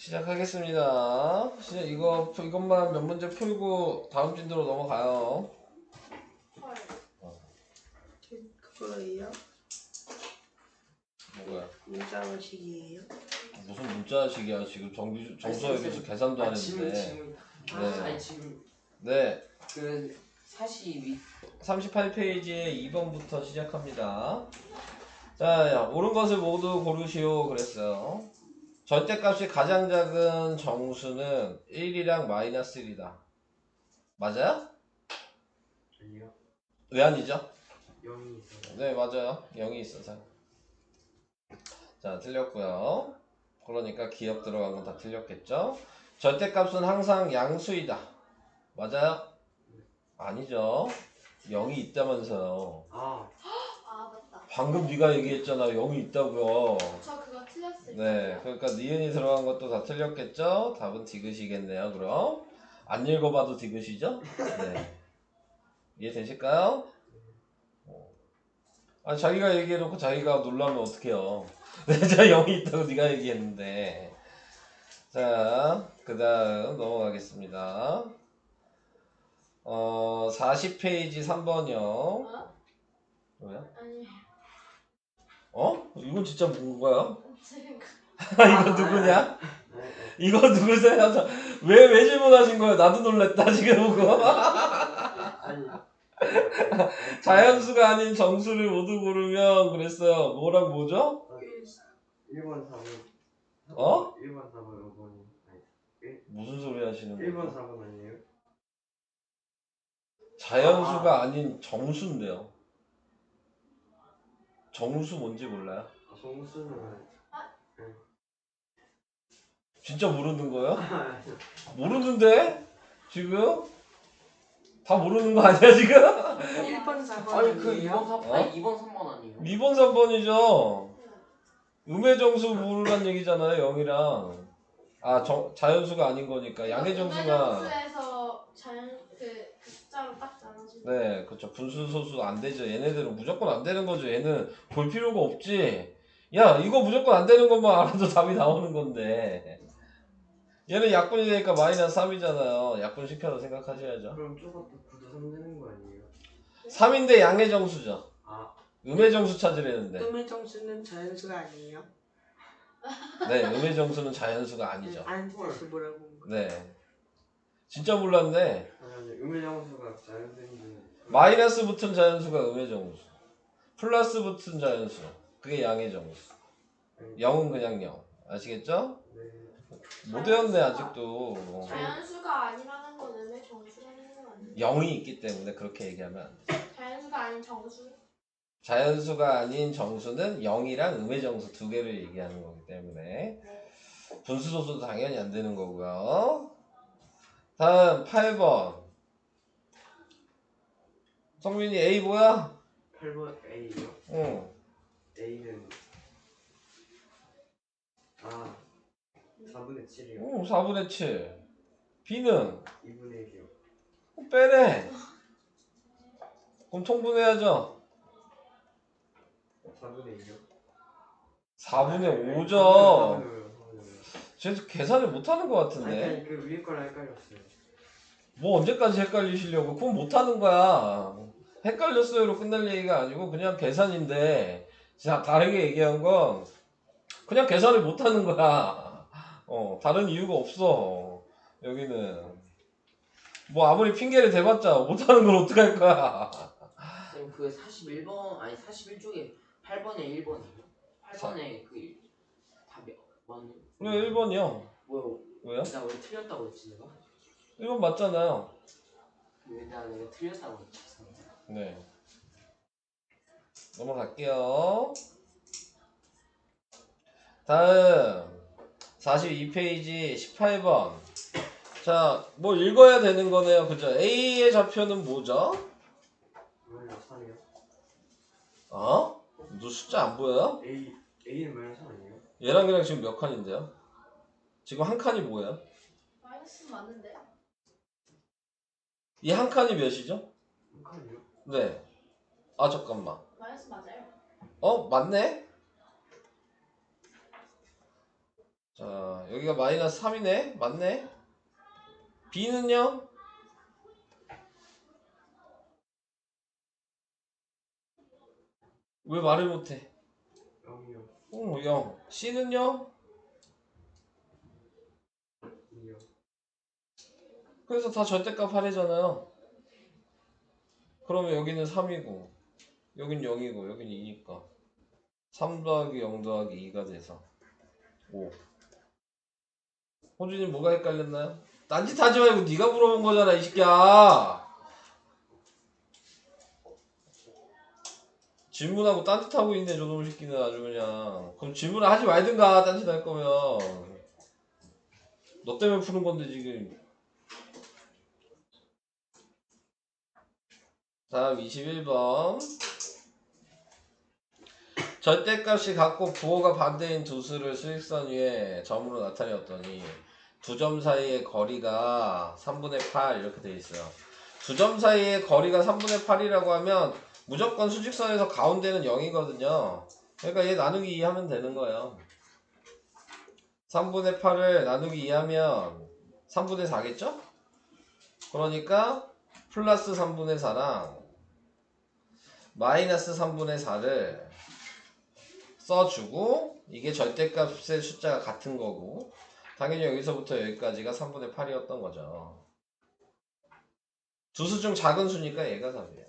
시작하겠습니다. 이것만 몇 문제 풀고 다음 진도로 넘어가요. 그거예요? 뭐야? 문자식이에요? 무슨 문자식이야? 지금 정수에 비해서 계산도 안 했는데. 아니 지금 네. 그 38페이지에 2번부터 시작합니다. 자, 옳은 것을 모두 고르시오 그랬어요. 절대값이 가장 작은 정수는 1이랑 마이너스 1이다. 맞아요? 아니요. 왜 아니죠? 0이 있어요. 네, 맞아요. 0이 있어서. 자, 틀렸고요. 그러니까 기억 들어간 건 다 틀렸겠죠? 절대값은 항상 양수이다. 맞아요? 아니죠. 0이 있다면서요. 아, 맞다. 방금 네가 얘기했잖아. 0이 있다고요. 저 그거 틀렸을 네, 그러니까 니은이 들어간 것도 다 틀렸겠죠? 답은 디귿이겠네요. 그럼 안 읽어봐도 디귿이죠? 네. 이해되실까요? 아니 자기가 얘기해놓고 자기가 놀라면 어떡해요. 내가 0이 있다고 네가 얘기했는데. 자, 그 다음 넘어가겠습니다. 40페이지 3번이요. 어? 뭐야? 아니 이건 진짜 뭔가요? 지금 이거 누구냐? 이거 누구세요? 왜 질문하신 거예요? 나도 놀랬다 지금 보고. 아니. 자연수가 아닌 정수를 모두 고르면 그랬어요. 뭐랑 뭐죠? 1번, 4번. 1번, 4번, 5번이. 무슨 소리 하시는 1번, 거예요? 4번 아니에요? 자연수가 아닌 정수인데요. 정수 뭔지 몰라요? 정수는 진짜 모르는 거예요? 모르는데? 지금? 다 모르는 거 아니야 지금? 1번, 4번 아니 그 아니에요? 2번 3번 아니 2번 3번 아니에요? 2번 3번이죠. 음해정수 모르란 얘기잖아요. 0이랑. 자연수가 아닌 거니까 양해정수가. 음해정수에서 자연 그 숫자로 딱 나눠지는. 네, 그렇죠. 분수 소수 안 되죠. 얘네들은 무조건 안 되는 거죠. 얘는 볼 필요가 없지. 야, 이거 무조건 안 되는 것만 알아도 답이 나오는 건데. 얘는 약분이 되니까 마이너스 3이잖아요. 약분 시켜서 생각하셔야죠. 그럼 저것도 9도 3 되는 거 아니에요? 3인데 양해정수죠. 아, 음해정수 찾으려는데. 음해정수는 자연수가 아니에요? 네, 음해정수는 자연수가 아니죠. 안 돼서 뭐라고 한 거. 네. 진짜 몰랐네. 아니, 음해정수가 자연수인지. 마이너스 붙은 자연수가 음해정수. 플러스 붙은 자연수. 그게 양해정수. 0은 그냥 0. 아시겠죠? 네. 못 외웠네 아직도. 자연수가 아니라는 건 음해정수라는 건 아니에요? 0이 있기 때문에 그렇게 얘기하면 안 돼. 자연수가 아닌 정수? 자연수가 아닌 정수는 0이랑 음해정수 두 개를 얘기하는 거기 때문에 분수소수도 당연히 안 되는 거고요. 다음 8번. 성민이 A 뭐야? 8번 A요? 응. A는 4분의 7이요. 응, 4분의 7. B는 2분의 1이요. 빼래. 그럼 통분해야죠. 4분의 2요. 4분의 5죠. 쟤 계산을 못하는 것 같은데. 아니, 그 위에 거랑 헷갈렸어요. 뭐 언제까지 헷갈리시려고. 그건 못하는 거야. 헷갈렸어요로 끝날 얘기가 아니고 그냥 계산인데. 자, 다르게 얘기한 건 그냥 계산을 못하는 거야. 다른 이유가 없어. 여기는. 뭐 아무리 핑계를 대봤자 못하는 걸 어떡할 거야. 선생님 그 41번 아니 41쪽에 8번에 1번이요? 8번에 그 답이 맞는 왜 1번이요? 뭐야 왜요? 나 왜 틀렸다고 했지 내가? 1번 맞잖아요. 왜 내가 틀렸다고 했지? 네. 넘어갈게요. 다음 42페이지 18번. 자, 뭐 읽어야 되는 거네요. 그죠? A의 좌표는 뭐죠? 마이너스 3이요? 너 숫자 안 보여요? A는 마이너스 3 아니에요? 얘랑 얘랑 지금 몇 칸인데요? 지금 한 칸이 뭐예요? 마이너스 맞는데? 이 한 칸이 몇이죠? 한 칸이요? 네. 잠깐만. 마이너스 맞아요. 맞네? 자, 여기가 마이너스 3이네? 맞네? B는요? 왜 말을 못해? 0이요. 0. C는요? 2요. 그래서 다 절대값 하래잖아요. 그러면 여기는 3이고 여긴 0이고 여긴 2니까 3 더하기 0 더하기 2가 돼서 5. 호준이 뭐가 헷갈렸나요? 딴짓 하지 말고 네가 물어본 거잖아 이 새끼야. 질문하고 딴짓하고 있네 저놈 새끼는 아주 그냥. 그럼 질문을 하지 말든가 딴짓 할 거면. 너 때문에 푸는 건데 지금. 다음 21번. 절대값이 같고 부호가 반대인 두 수를 수직선 위에 점으로 나타내었더니 두 점 사이의 거리가 3분의 8 이렇게 돼 있어요. 두 점 사이의 거리가 3분의 8이라고 하면 무조건 수직선에서 가운데는 0이거든요. 그러니까 얘 나누기 2 하면 되는 거예요. 3분의 8을 나누기 2 하면 3분의 4겠죠? 그러니까 플러스 3분의 4랑 마이너스 3분의 4를 써주고 이게 절대값의 숫자가 같은 거고 당연히 여기서부터 여기까지가 3분의 8이었던 거죠. 두 수 중 작은 수니까 얘가 답이에요.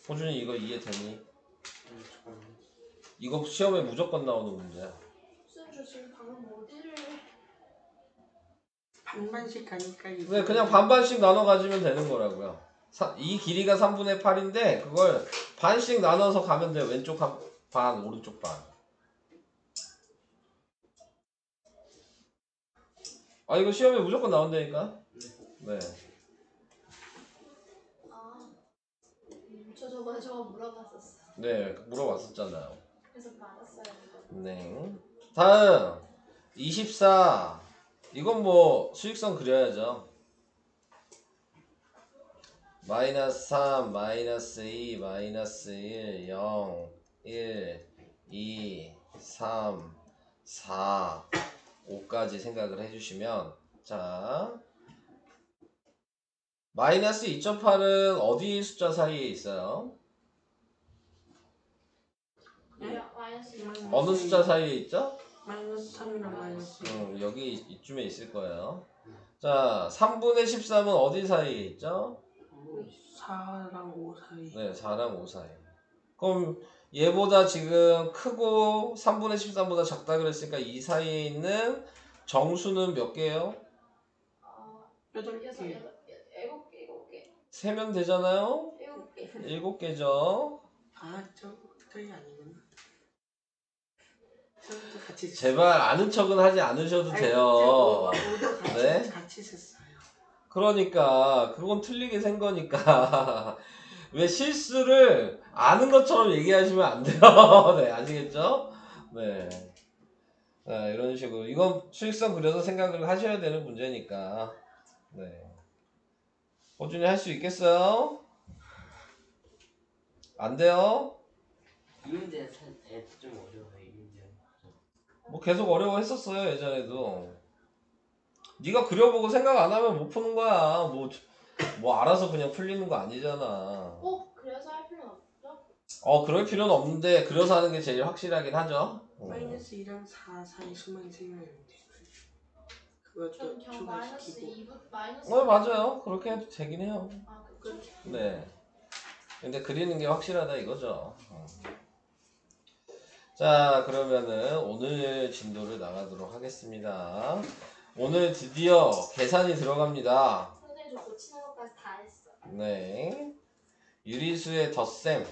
호준이 이거 이해되니? 잠깐만요. 이거 시험에 무조건 나오는 문제야. 무슨 저 지금 방금 어디를 반반씩 가니까 이게 네, 그냥 반반씩 나눠 가지면 되는 거라고요. 이 길이가 3분의 8인데 그걸 반씩 나눠서 가면 돼요. 왼쪽 반, 오른쪽 반. 아 이거 시험에 무조건 나온다니까. 네. 저 저번에 저거 물어봤었어. 네, 물어봤었잖아요. 그래서 맞았어요. 네. 다음 24. 이건 뭐 수직선 그려야죠. 마이너스 3, 마이너스 2, 마이너스 1, 0, 1, 2, 3, 4, 5까지 생각을 해주시면 자 마이너스 2.8은 어디 숫자 사이에 있어요? 마이너스 어느 숫자 사이에 있죠? 마이너스 3이랑 마이너스 여기 이쯤에 있을 거예요. 자 3분의 13은 어디 사이에 있죠? 4랑 5 사이. 네 4랑 5 사이. 그럼 얘보다 지금 크고 3분의 13보다 작다 그랬으니까 이 사이에 있는 정수는 몇 개예요? 8개. 7개. 세면 되잖아요? 7개. 7개죠. 아, 저 그게 아니구나. 저것도 같이 제발 아는 척은 하지 않으셔도 돼요. 네? 같이 썼어요. 그러니까 그건 틀리게 센 거니까 왜 실수를 아는 것처럼 얘기하시면 안 돼요. 네, 아시겠죠? 네. 자, 이런 식으로 이건 수익성 그려서 생각을 하셔야 되는 문제니까. 네. 호준이 할 수 있겠어요? 안 돼요? 이 문제는 좀 어려워요. 이 문제는. 뭐 계속 어려워했었어요 예전에도. 네가 그려보고 생각 안 하면 못 푸는 거야. 뭐 알아서 그냥 풀리는 거 아니잖아. 꼭 그래서 할 필요는 없죠? 그럴 필요는 없는데 그려서 하는 게 제일 확실하긴 하죠. 마이너스 2랑 4 사이 수만 생각하면 돼. 그것도 그냥 마이너스 추가시키고. 2분 마이너스. 맞아요. 그렇게 해도 되긴 해요. 아 그렇죠. 네. 근데 그리는 게 확실하다 이거죠. 자, 그러면은 오늘 진도를 나가도록 하겠습니다. 오늘 드디어 계산이 들어갑니다. 선생님 저 고치는 것까지 다 했어. 네. 유리수의 덧셈.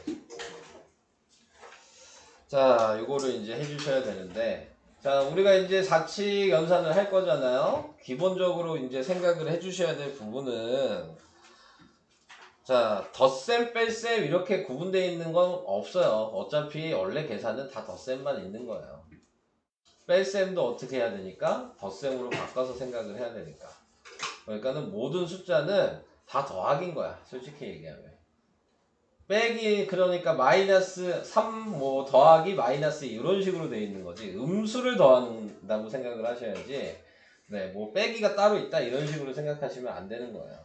자, 요거를 이제 해주셔야 되는데. 자, 우리가 이제 4칙 연산을 할 거잖아요. 기본적으로 이제 생각을 해주셔야 될 부분은 자, 덧셈, 뺄셈 이렇게 구분되어 있는 건 없어요. 어차피 원래 계산은 다 덧셈만 있는 거예요. 뺄셈도 어떻게 해야 되니까? 덧셈으로 바꿔서 생각을 해야 되니까. 그러니까는 모든 숫자는 다 더하기인 거야. 솔직히 얘기하면. 빼기 그러니까 마이너스 3 뭐 더하기 마이너스 2 이런 식으로 돼 있는 거지. 음수를 더한다고 생각을 하셔야지. 네, 뭐 빼기가 따로 있다 이런 식으로 생각하시면 안 되는 거예요.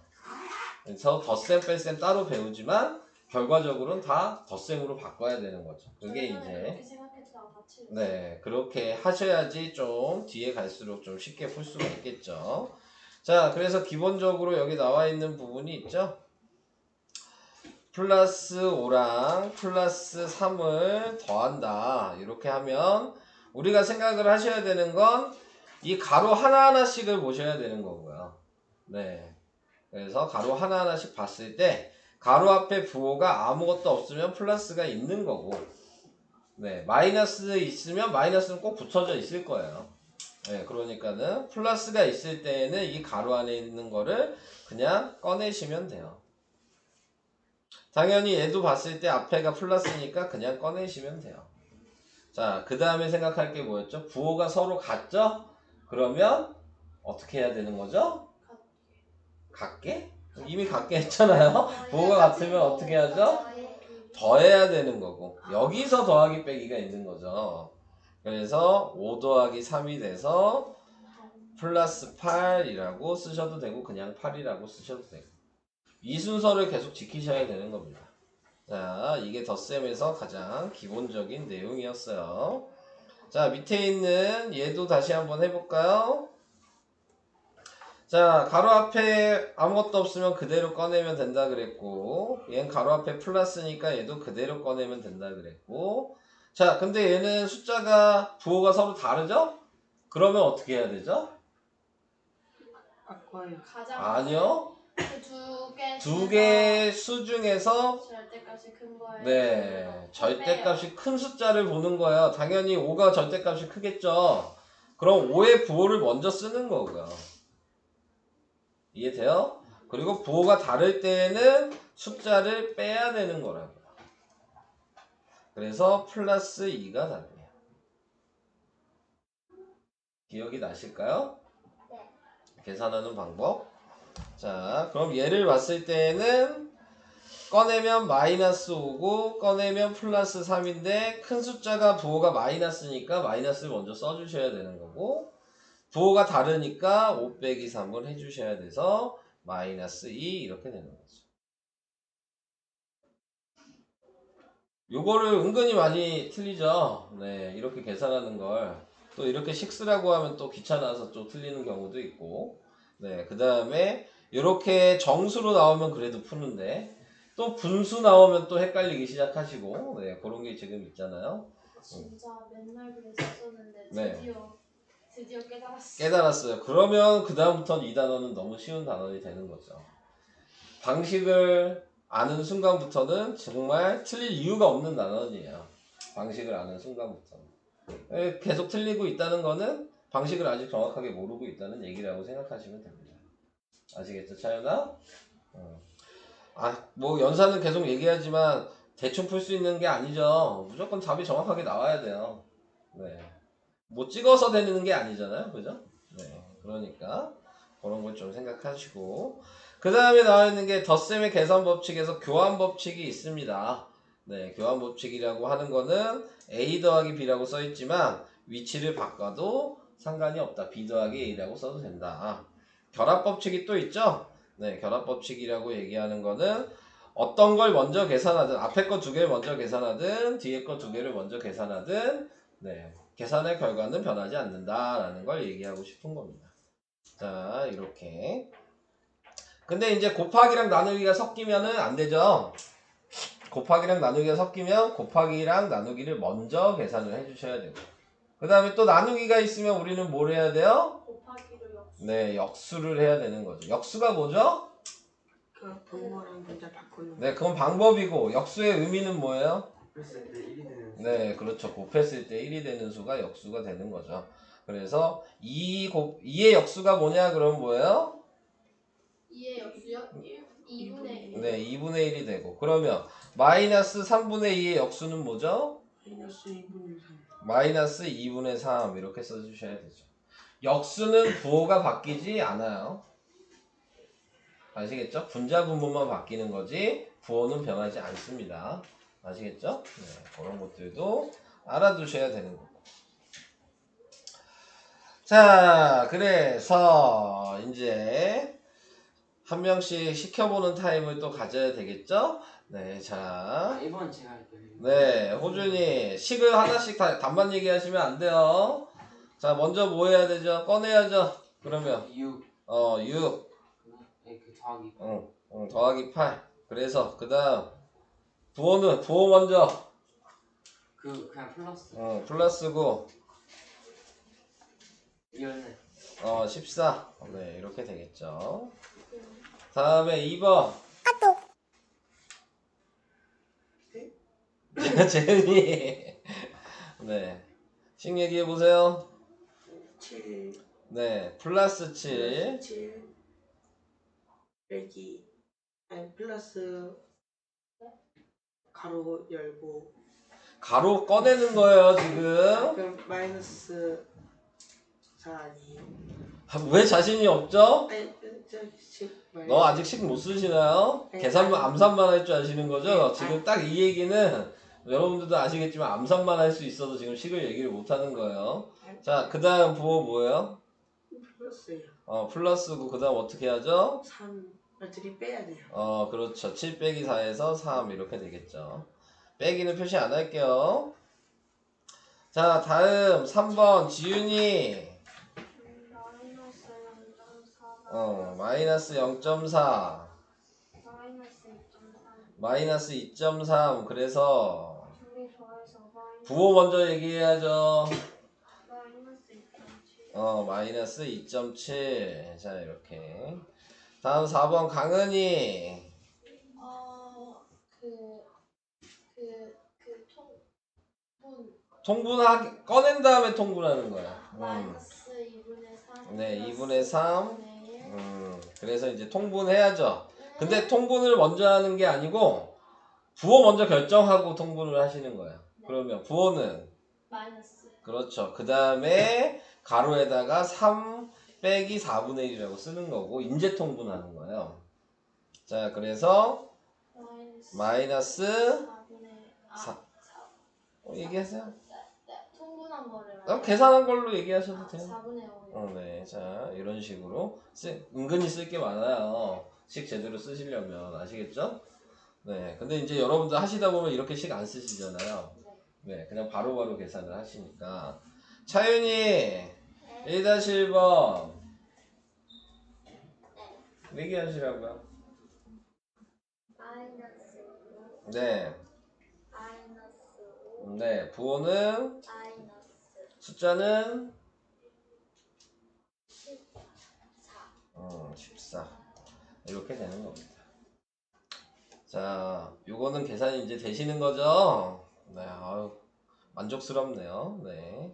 그래서 덧셈 뺄셈 따로 배우지만 결과적으로는 다 덧셈으로 바꿔야 되는 거죠. 그게 저는 이제 그렇게 생각했다가 다 틀렸어요. 네, 그렇게 하셔야지 좀 뒤에 갈수록 좀 쉽게 풀 수가 있겠죠. 자, 그래서 기본적으로 여기 나와 있는 부분이 있죠. 플러스 5랑 플러스 3을 더한다. 이렇게 하면 우리가 생각을 하셔야 되는 건 이 가로 하나하나씩을 보셔야 되는 거고요. 네. 그래서 가로 하나하나씩 봤을 때 가로 앞에 부호가 아무것도 없으면 플러스가 있는 거고, 네, 마이너스 있으면 마이너스는 꼭 붙어져 있을 거예요. 네, 그러니까는 플러스가 있을 때에는 이 가로 안에 있는 거를 그냥 꺼내시면 돼요. 당연히 얘도 봤을 때 앞에가 플러스니까 그냥 꺼내시면 돼요. 자, 그 다음에 생각할 게 뭐였죠? 부호가 서로 같죠? 그러면 어떻게 해야 되는 거죠? 같게? 이미 같게 했잖아요. 부호가 같으면 어떻게 하죠? 더해야 되는 거고, 여기서 더하기 빼기가 있는 거죠. 그래서 5 더하기 3이 돼서 플러스 8이라고 쓰셔도 되고 그냥 8이라고 쓰셔도 되고, 이 순서를 계속 지키셔야 되는 겁니다. 자, 이게 덧셈에서 가장 기본적인 내용이었어요. 자, 밑에 있는 얘도 다시 한번 해볼까요? 자, 가로 앞에 아무것도 없으면 그대로 꺼내면 된다 그랬고, 얘는 가로 앞에 플러스니까 얘도 그대로 꺼내면 된다 그랬고, 자, 근데 얘는 숫자가 부호가 서로 다르죠? 그러면 어떻게 해야 되죠? 바꿔요. 가장 아니요. 그두개 두 개의 수 중에서 절대값이 큰 거예요. 네, 절대값이 큰 숫자를 보는 거예요. 당연히 5가 절대값이 크겠죠. 그럼 5의 부호를 먼저 쓰는 거고요. 이해돼요? 그리고 부호가 다를 때에는 숫자를 빼야 되는 거라고요. 그래서 플러스 2가 답이에요. 기억이 나실까요? 네. 계산하는 방법. 자, 그럼 얘를 봤을 때는 꺼내면 마이너스 5고 꺼내면 플러스 3인데 큰 숫자가 부호가 마이너스니까 마이너스를 먼저 써주셔야 되는 거고, 부호가 다르니까 5 빼기 3을 해주셔야 돼서 마이너스 2 이렇게 되는 거죠. 요거를 은근히 많이 틀리죠. 네, 이렇게 계산하는 걸 또 이렇게 식쓰라고 하면 또 귀찮아서 좀 틀리는 경우도 있고, 네, 그 다음에 이렇게 정수로 나오면 그래도 푸는데 또 분수 나오면 또 헷갈리기 시작하시고, 네, 그런 게 지금 있잖아요. 진짜 맨날 그랬었는데 네. 드디어 깨달았어. 깨달았어요. 그러면 그 다음부터는 이 단어는 너무 쉬운 단어이 되는 거죠. 방식을 아는 순간부터는 정말 틀릴 이유가 없는 단어이에요. 방식을 아는 순간부터는. 계속 틀리고 있다는 거는 방식을 아직 정확하게 모르고 있다는 얘기라고 생각하시면 됩니다. 아시겠죠, 차연아? 뭐 연산은 계속 얘기하지만 대충 풀 수 있는 게 아니죠. 무조건 답이 정확하게 나와야 돼요. 네. 뭐 찍어서 되는 게 아니잖아요. 그죠? 네. 그러니까 그런 걸 좀 생각하시고, 그 다음에 나와 있는 게 덧셈의 계산 법칙에서 교환 법칙이 있습니다. 네, 교환 법칙이라고 하는 거는 A 더하기 B라고 써 있지만 위치를 바꿔도 상관이 없다. B 더하기 A라고 써도 된다. 결합 법칙이 또 있죠? 네, 결합 법칙이라고 얘기하는 거는 어떤 걸 먼저 계산하든, 앞에 거 두 개를 먼저 계산하든 뒤에 거 두 개를 먼저 계산하든, 네, 계산의 결과는 변하지 않는다라는 걸 얘기하고 싶은 겁니다. 자, 이렇게. 근데 이제 곱하기랑 나누기가 섞이면은 안 되죠. 곱하기랑 나누기가 섞이면 곱하기랑 나누기를 먼저 계산을 해주셔야 되고, 그 다음에 또 나누기가 있으면 우리는 뭘 해야 돼요? 곱하기로 역수. 네, 역수를 해야 되는 거죠. 역수가 뭐죠? 그 부모랑 문자 바꾸는 거. 네, 그건 방법이고, 역수의 의미는 뭐예요? 뺐을 때 1이 되는 수. 네, 그렇죠. 곱했을 때 1이 되는 수가 역수가 되는 거죠. 그래서 2의 역수가 뭐냐 그럼 뭐예요? 2의 역수요? 2분의 1. 네, 2분의 1이 되고, 그러면 마이너스 3분의 2의 역수는 뭐죠? 마이너스 2분의 3. 마이너스 2분의 3 이렇게 써주셔야 되죠. 역수는 부호가 바뀌지 않아요. 아시겠죠? 분자 분모만 바뀌는 거지 부호는 변하지 않습니다. 아시겠죠? 네, 그런 것들도 알아두셔야 되는 거고. 자, 그래서 이제 한 명씩 시켜보는 타임을 또 가져야 되겠죠? 네, 자. 1번 제가 할게요. 네, 호준이 식을 하나씩 다 답만 얘기하시면 안 돼요. 자, 먼저 뭐 해야 되죠? 꺼내야죠. 그러면 6. 6. 네, 그 더하기. 더하기 8. 그래서 그다음 부호 먼저. 그냥 플러스. 플러스고 이열네. 14. 네, 이렇게 되겠죠. 다음에 2번. 재은이. 네. 식 얘기해 보세요. 7 네, 플러스 7. 7 빼기 아니 플러스 가로 열고 가로 꺼내는 거예요, 지금. 그럼 마이너스 4 아니에요? 왜 자신이 없죠? 아니 너 아직 식 못 쓰시나요? 네, 계산만 아니. 암산만 할 줄 아시는 거죠? 네, 지금 아니. 딱 이 얘기는 여러분들도 아시겠지만 암산만 할 수 있어도 지금 식을 얘기를 못 하는 거예요. 자, 그 다음 부호 뭐예요? 플러스예요. 플러스고 그 다음 어떻게 하죠? 3을 빼야 돼요. 그렇죠. 7 빼기 4에서 3 이렇게 되겠죠. 빼기는 표시 안 할게요. 자, 다음 3번 지윤이. 마이너스 0.4 마이너스 0.4 마이너스 2.3 마이너스 2.3 그래서 둘이 더해서 부호 먼저 얘기해야죠. 마이너스 2.7 마이너스 2.7 자 이렇게 다음 4번 강은이 통분하기 꺼낸 다음에 통분하는 거야. 마이너스 2분의 3 네, 플러스 2분의 3. 2분의 1. 그래서 이제 통분해야죠. 근데 통분을 먼저 하는 게 아니고 부호 먼저 결정하고 통분을 하시는 거예요. 네. 그러면 부호는 마이너스 그렇죠. 그 다음에 가로에다가 3 빼기 4분의 1이라고 쓰는 거고 인제 통분하는 거예요. 자, 그래서 마이너스 4분의 4. 얘기하세요. 네, 통분한 거를 계산한 걸로 얘기하셔도 돼요. 4분의 5. 네, 자 이런 식으로 은근히 쓸 게 많아요. 식 제대로 쓰시려면 아시겠죠? 네, 근데 이제 여러분들 하시다 보면 이렇게 식 안 쓰시잖아요. 네, 그냥 바로바로 계산을 하시니까. 차윤이 1-1번 얘기하시라고요. 마이너스 5 네, 마이너스 5 네, 부호는 마이너스 숫자는 14 14 이렇게 되는 겁니다. 자, 요거는 계산이 이제 되시는 거죠? 네, 아유, 만족스럽네요. 네.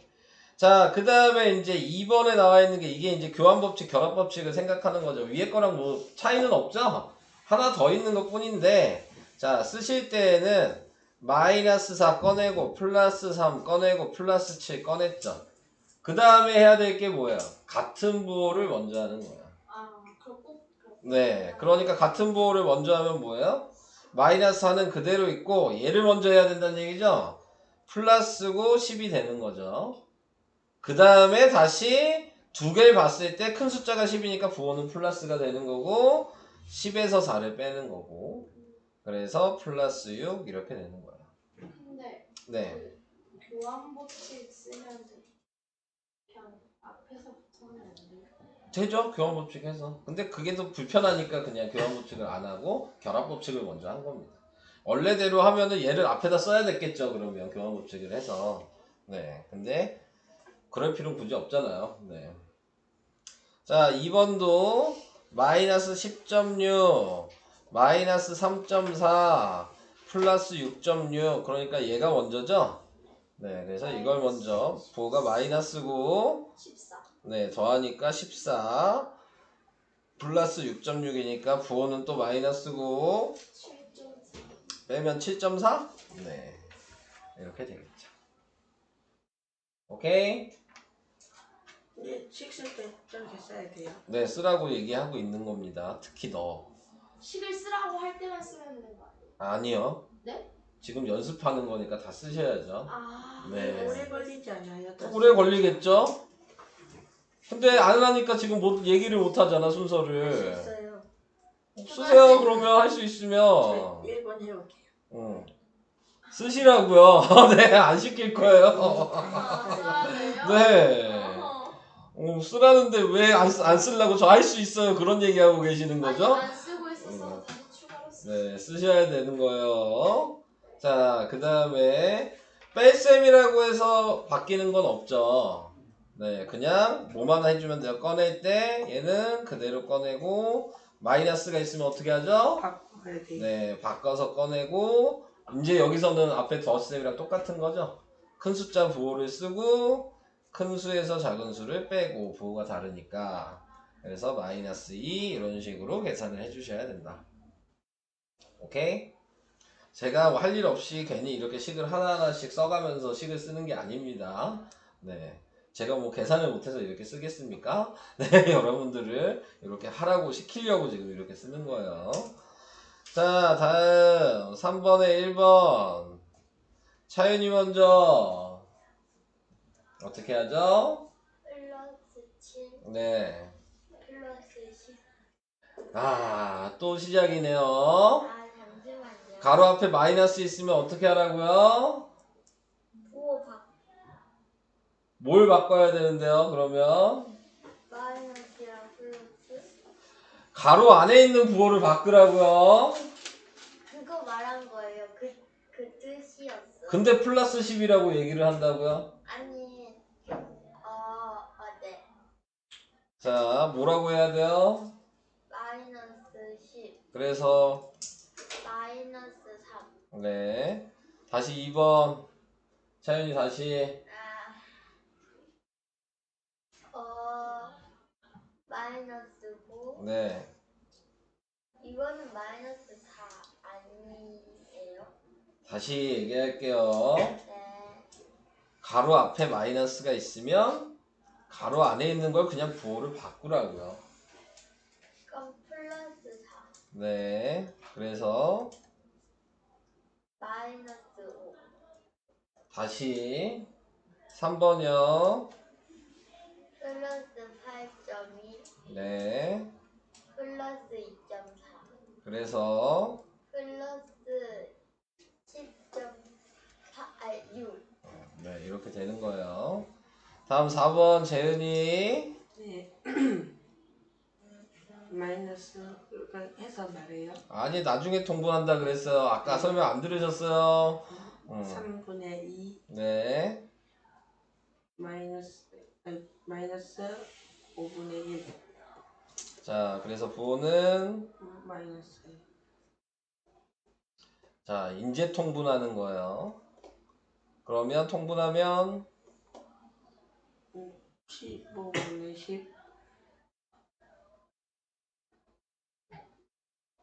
자, 그 다음에 이제 2번에 나와 있는 게 이게 이제 교환법칙, 결합법칙을 생각하는 거죠. 위에 거랑 뭐 차이는 없죠? 하나 더 있는 것 뿐인데, 자, 쓰실 때에는 마이너스 4 꺼내고, 플러스 3 꺼내고, 플러스 7 꺼냈죠. 그 다음에 해야 될 게 뭐예요? 같은 부호를 먼저 하는 거예요. 그럼 꼭 네, 그러니까 같은 부호를 먼저 하면 뭐예요? 마이너스 4는 그대로 있고 얘를 먼저 해야 된다는 얘기죠? 플러스고 10이 되는 거죠. 그 다음에 다시 두 개를 봤을 때 큰 숫자가 10이니까 부호는 플러스가 되는 거고 10에서 4를 빼는 거고 그래서 플러스 6 이렇게 되는 거예요. 근데 네, 그 교환법칙 쓰면 그냥 앞에서부터 하면 안 돼요? 되죠? 교환법칙 해서. 근데 그게 더 불편하니까 그냥 교환법칙을 안 하고 결합법칙을 먼저 한 겁니다. 원래대로 하면은 얘를 앞에다 써야 됐겠죠. 그러면 교환법칙을 해서. 네. 근데 그럴 필요는 굳이 없잖아요. 네. 자, 2번도 마이너스 10.6 마이너스 3.4 플러스 6.6 그러니까 얘가 먼저죠? 네. 그래서 이걸 먼저 부호가 마이너스고 14 네, 더하니까 14 플러스 6.6이니까 부호는 또 마이너스고 7.4 빼면 7.4? 네, 이렇게 되겠죠. 오케이? 근데 식쓸 때 저렇게 써야 돼요. 네, 쓰라고 얘기하고 있는 겁니다. 특히 너. 식을 쓰라고 할 때만 쓰면 되는 거 아니에요? 아니요. 네? 지금 연습하는 거니까 다 쓰셔야죠. 아, 네. 오래 걸리지 않아요? 오래 걸리겠죠? 근데 안 하니까 지금 얘기를 못 하잖아, 순서를. 있어요. 쓰세요, 그러면 할 수 있으면. 1번 해볼게요. 응. 쓰시라고요. 네, 안 시킬 거예요. 아, 써야 돼요? 네. 어허. 쓰라는데 왜 안 쓰려고 저 할 수 있어요. 그런 얘기하고 계시는 아니, 거죠? 안 쓰고 있어서 다시 추가로 쓰. 네, 쓰셔야 되는 거예요. 자, 그 다음에 뺄셈이라고 해서 바뀌는 건 없죠. 네, 그냥 뭐만 해주면 돼요. 꺼낼 때 얘는 그대로 꺼내고 마이너스가 있으면 어떻게 하죠? 바꿔야 돼요. 네, 바꿔서 꺼내고 이제 여기서는 앞에 덧셈이랑 똑같은 거죠. 큰 숫자 부호를 쓰고 큰 수에서 작은 수를 빼고 부호가 다르니까 그래서 마이너스 2 이런 식으로 계산을 해주셔야 된다. 오케이? 제가 할 일 없이 괜히 이렇게 식을 하나하나씩 써가면서 식을 쓰는 게 아닙니다. 네. 제가 뭐 계산을 못해서 이렇게 쓰겠습니까? 네, 여러분들을 이렇게 하라고 시키려고 지금 이렇게 쓰는 거예요. 자, 다음 3번에 1번 차윤이 먼저 어떻게 하죠? 플러스 7 네. 플러스 10. 아, 또 시작이네요. 아, 잠시만요. 가로 앞에 마이너스 있으면 어떻게 하라고요? 부호 바 뭘 바꿔야 되는데요, 그러면? 마이너스랑 플러스. 가로 안에 있는 부호를 바꾸라고요. 그거 말한 거예요. 그 뜻이었어. 근데 플러스 10이라고 얘기를 한다고요? 아니, 네. 자, 뭐라고 해야 돼요? 마이너스 10, 그래서 마이너스 3. 네. 다시 2번. 차윤이 다시. 마이너스 9. 네. 이거는 마이너스 4 아니에요? 다시 얘기할게요. 네. 가로 앞에 마이너스가 있으면 가로 안에 있는 걸 그냥 부호를 바꾸라고요. 그럼 플러스 4, 네. 그래서 마이너스 5. 다시 3번이요. 플러스 8.2, 네. 플러스 2.4, 그래서 플러스 10.6. 네. 네, 이렇게 되는 거예요. 다음 4번 재은이. 네. 마이너스 해서 말해요. 아니, 나중에 통분한다 그랬어요. 아까 설명 안 들으셨어요. 3분의 2 네. 마이너스 5분의 1 자, 그래서 부호는 마이너스 자, 인제 통분하는 거예요. 그러면 통분하면 15분의 10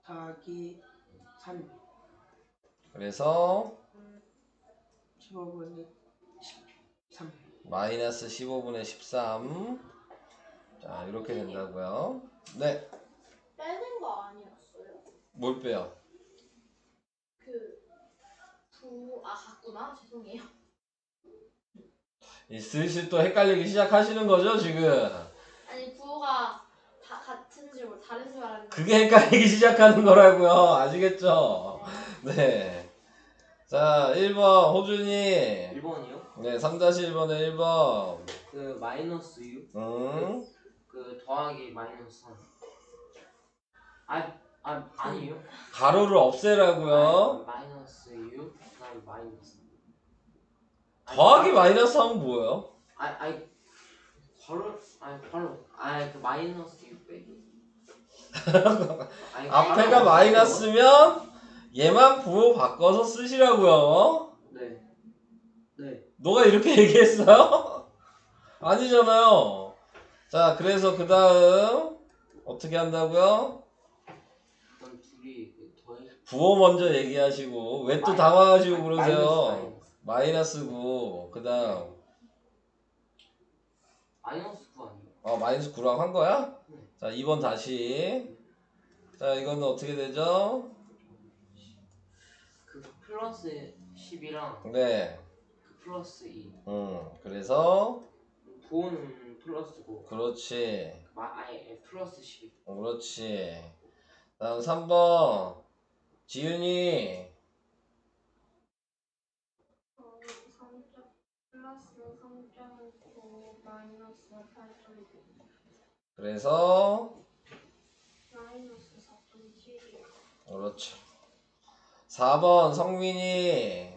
더하기 3 그래서 15분의 13 마이너스 15분의 13. 자, 이렇게 된다고요. 네. 빼는 거 아니었어요? 뭘 빼요? 같구나. 죄송해요. 슬슬 또 헷갈리기 시작하시는 거죠, 지금? 아니, 부호가 다 같은 줄 다른 줄 알았는데. 그게 헷갈리기 시작하는 거라고요. 아시겠죠? 네. 자, 1번 호준이. 1번이요? 네, 3-1번에 1번. 그 마이너스 6? 응? 그 더하기 마이너스 3. 아니에요? 가로를 없애라고요. 마이너스 6, 그다음에 마이너스. 더하기 마이너스 하면 뭐예요? 그 마이너스 6 빼기. 앞에가 마이너스면 얘만 부호 바꿔서 쓰시라고요. 네. 네. 너가 이렇게 얘기했어요? 아니잖아요. 자, 그래서 그 다음 어떻게 한다고요? 그럼 둘이 더해. 부호 먼저 얘기하시고 왜 또 당황하시고 그러세요? 마이너스고 그 다음 마이너스 9 아니에요? 마이너스 9라고 한 거야? 네. 자, 2번 다시. 자, 이거는 어떻게 되죠? 그 플러스 10이랑 네. 그 플러스 2. 그래서 부호는 플러스고 그렇지. 아예 플러스 10. 그렇지. 다음 3번. 지윤이. 3점 플러스 3.9 마이너스 8.9 그래서 마이너스 4.7이요. 그렇죠. 4번 성민이.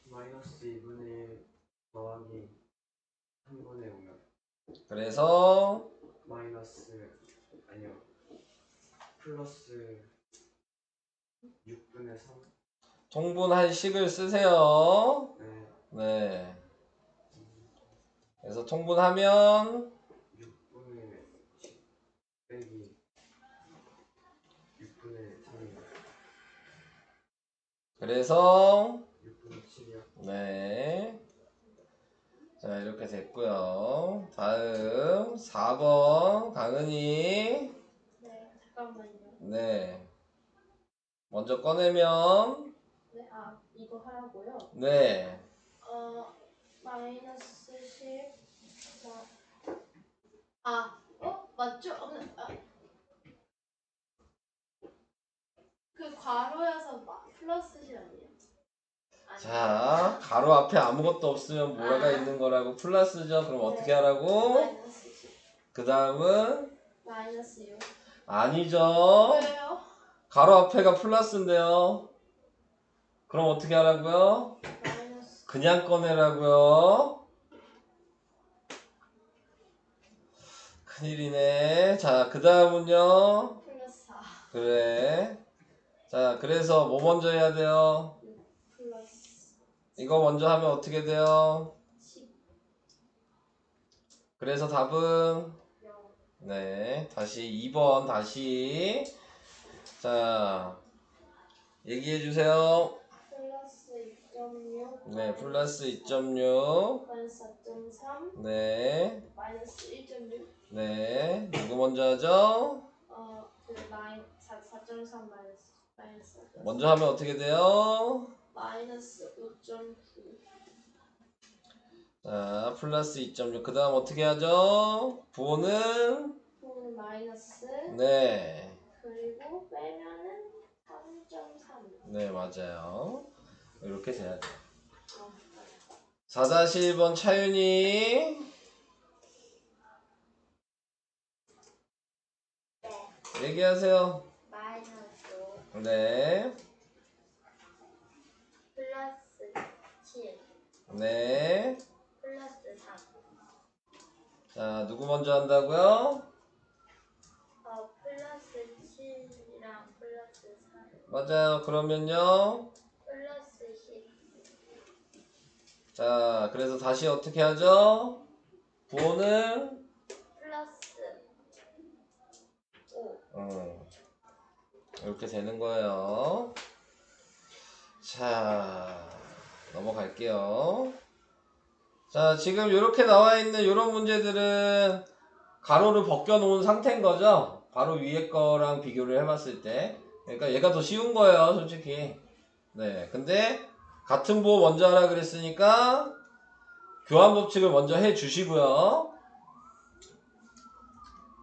마이너스 2분의 1 더하기 3분의 5면 그래서 마이너스 아니요 플러스 6분의 3. 통분할 식을 쓰세요. 네. 네. 그래서 통분하면 6분의 10 빼기 6분의 3이요. 그래서 6분의 7이요. 네. 자, 이렇게 됐고요. 다음 4번 강은이. 네, 잠깐만요. 네. 먼저 꺼내면 네, 이거 하라고요? 네. 마이너스 10. 맞죠? 그 괄호여서 플러스 10 아니에요? 자, 가로 앞에 아무것도 없으면 뭐가 아. 있는 거라고? 플러스죠. 그럼 어떻게 네. 하라고? 마이너스 10. 그 다음은 마이너스 6. 아니죠. 왜요? 가로 앞에가 플러스인데요. 그럼 어떻게 하라고요? 마이너스. 그냥 꺼내라고요. 큰일이네. 자, 그 다음은요. 플러스 4. 그래. 자, 그래서 뭐 먼저 해야 돼요? 플러스 이거 먼저 하면 어떻게 돼요? 10. 그래서 답은 0. 네. 다시 2번 다시. 자, 얘기해 주세요. 플러스 2.6. 네, 플러스 2.6. 마이너스 4.3. 네. 마이너스 1.6. 네. 누구 먼저 하죠? 4.3 마이너스. 먼저 하면 어떻게 돼요? 마이너스 5.9. 자, 플러스 2.6. 그 다음 어떻게 하죠? 부호는? 부호는 마이너스. 네. 그리고 빼면은 3.3. 네, 맞아요. 이렇게 돼야 돼요. 맞아요. 4-1번 차윤이. 네. 얘기하세요. 마이너스 5 네. 플러스 7 네. 플러스 3. 자, 누구 먼저 한다고요? 플러스 7이랑 플러스 3. 맞아요. 그러면요. 플러스 10. 자, 그래서 다시 어떻게 하죠? 부호는? 플러스 5. 이렇게 되는 거예요. 자, 넘어갈게요. 자, 지금 이렇게 나와 있는 이런 문제들은 가로를 벗겨 놓은 상태인 거죠? 바로 위에 거랑 비교를 해봤을 때. 그러니까 얘가 더 쉬운 거예요, 솔직히. 네, 근데 같은 부호 먼저 하라 그랬으니까 교환 법칙을 먼저 해 주시고요.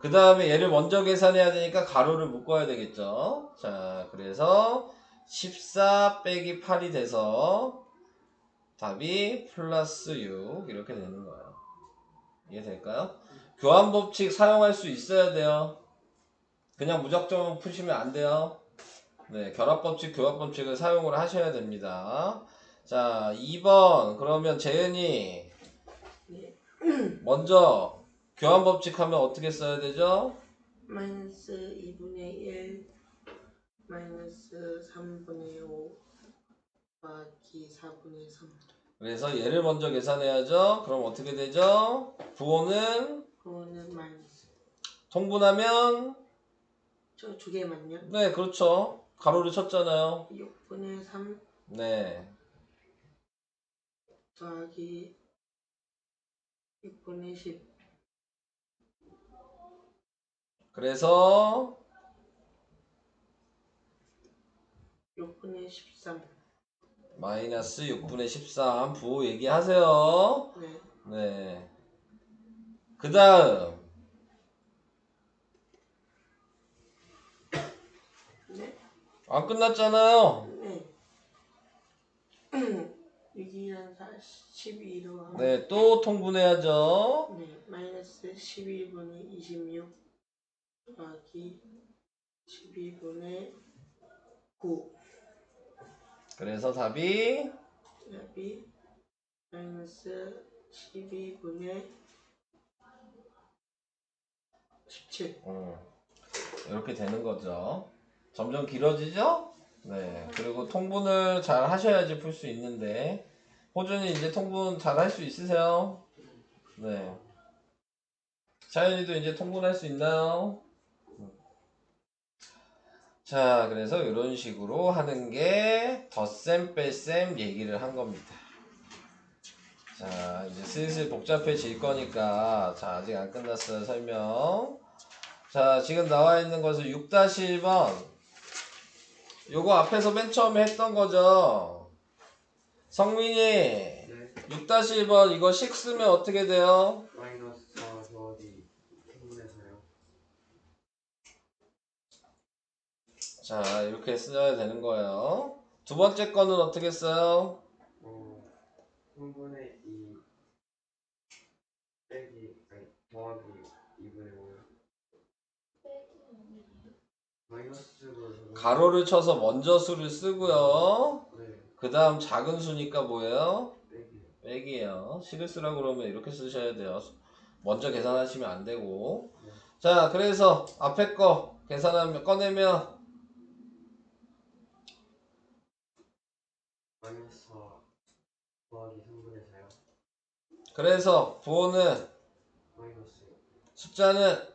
그 다음에 얘를 먼저 계산해야 되니까 가로를 묶어야 되겠죠. 자, 그래서 14 빼기 8이 돼서 답이 플러스 6 이렇게 되는 거예요. 이해될까요? 교환 법칙 사용할 수 있어야 돼요. 그냥 무작정 푸시면 안 돼요. 네, 결합 법칙, 교합 법칙을 사용을 하셔야 됩니다. 자, 2번. 그러면 재은이 네. 먼저 교환 법칙 하면 어떻게 써야 되죠? 마이너스 2분의 1 마이너스 3분의 5 더하기 4분의 3. 그래서 얘를 먼저 계산해야죠. 그럼 어떻게 되죠? 부호는 그거는 마이너스. 통분하면 저 두 개만요. 네, 그렇죠. 가로를 쳤잖아요. 6분의 3 네. 더하기 6분의 10 그래서 6분의 13. 마이너스 6분의 13 부호 얘기하세요. 네. 네. 그 다음 네. 안 끝났잖아요. 네. 6이랑 12로 하면 네, 또 통분해야죠. 네. 마이너스 12분의 26 더하기 12분의 9 그래서 답이 답이 마이너스 12분의 17. 이렇게 되는 거죠. 점점 길어지죠? 네. 그리고 통분을 잘 하셔야지 풀 수 있는데 호준이 이제 통분 잘 할 수 있으세요? 네. 차연이도 이제 통분할 수 있나요? 자, 그래서 이런 식으로 하는 게 덧셈 뺄셈 얘기를 한 겁니다. 자, 이제 슬슬 복잡해질 거니까 자, 아직 안 끝났어요. 설명. 자, 지금 나와 있는 것은 6-1번 요거 앞에서 맨 처음에 했던 거죠. 성민이 네. 6-1번 이거 식 쓰면 어떻게 돼요? 마이너스 4 더하기 3분의 4요. 자, 이렇게 써야 되는 거예요. 두 번째 거는 어떻게 써요? 3분의 2 빼기 아니 더하기 2분의 5요. 마이너스로 가로를 쳐서 먼저 수를 쓰고요. 네. 그 다음 작은 수니까 뭐예요? 빼기. 빼기예요. 식을 쓰라고 그러면 이렇게 쓰셔야 돼요. 먼저 계산하시면 안 되고. 네. 자, 그래서 앞에 거 계산하면 꺼내면 마이너스 4 더하기 3분의 4요. 그래서 부호는 마이너스 숫자는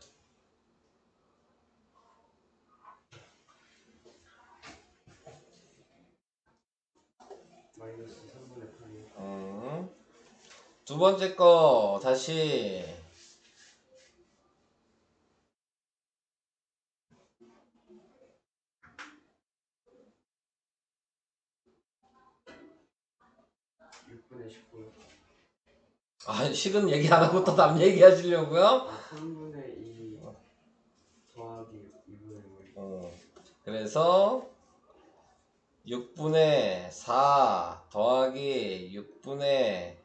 마이너스 3분의 8이요. 두 번째 거 다시 분의 19요. 아, 식은 얘기 안 하고 또 남 얘기하시려고요? 3분의 2 더하기 2분의 5. 그래서 6분의 4 더하기 6분의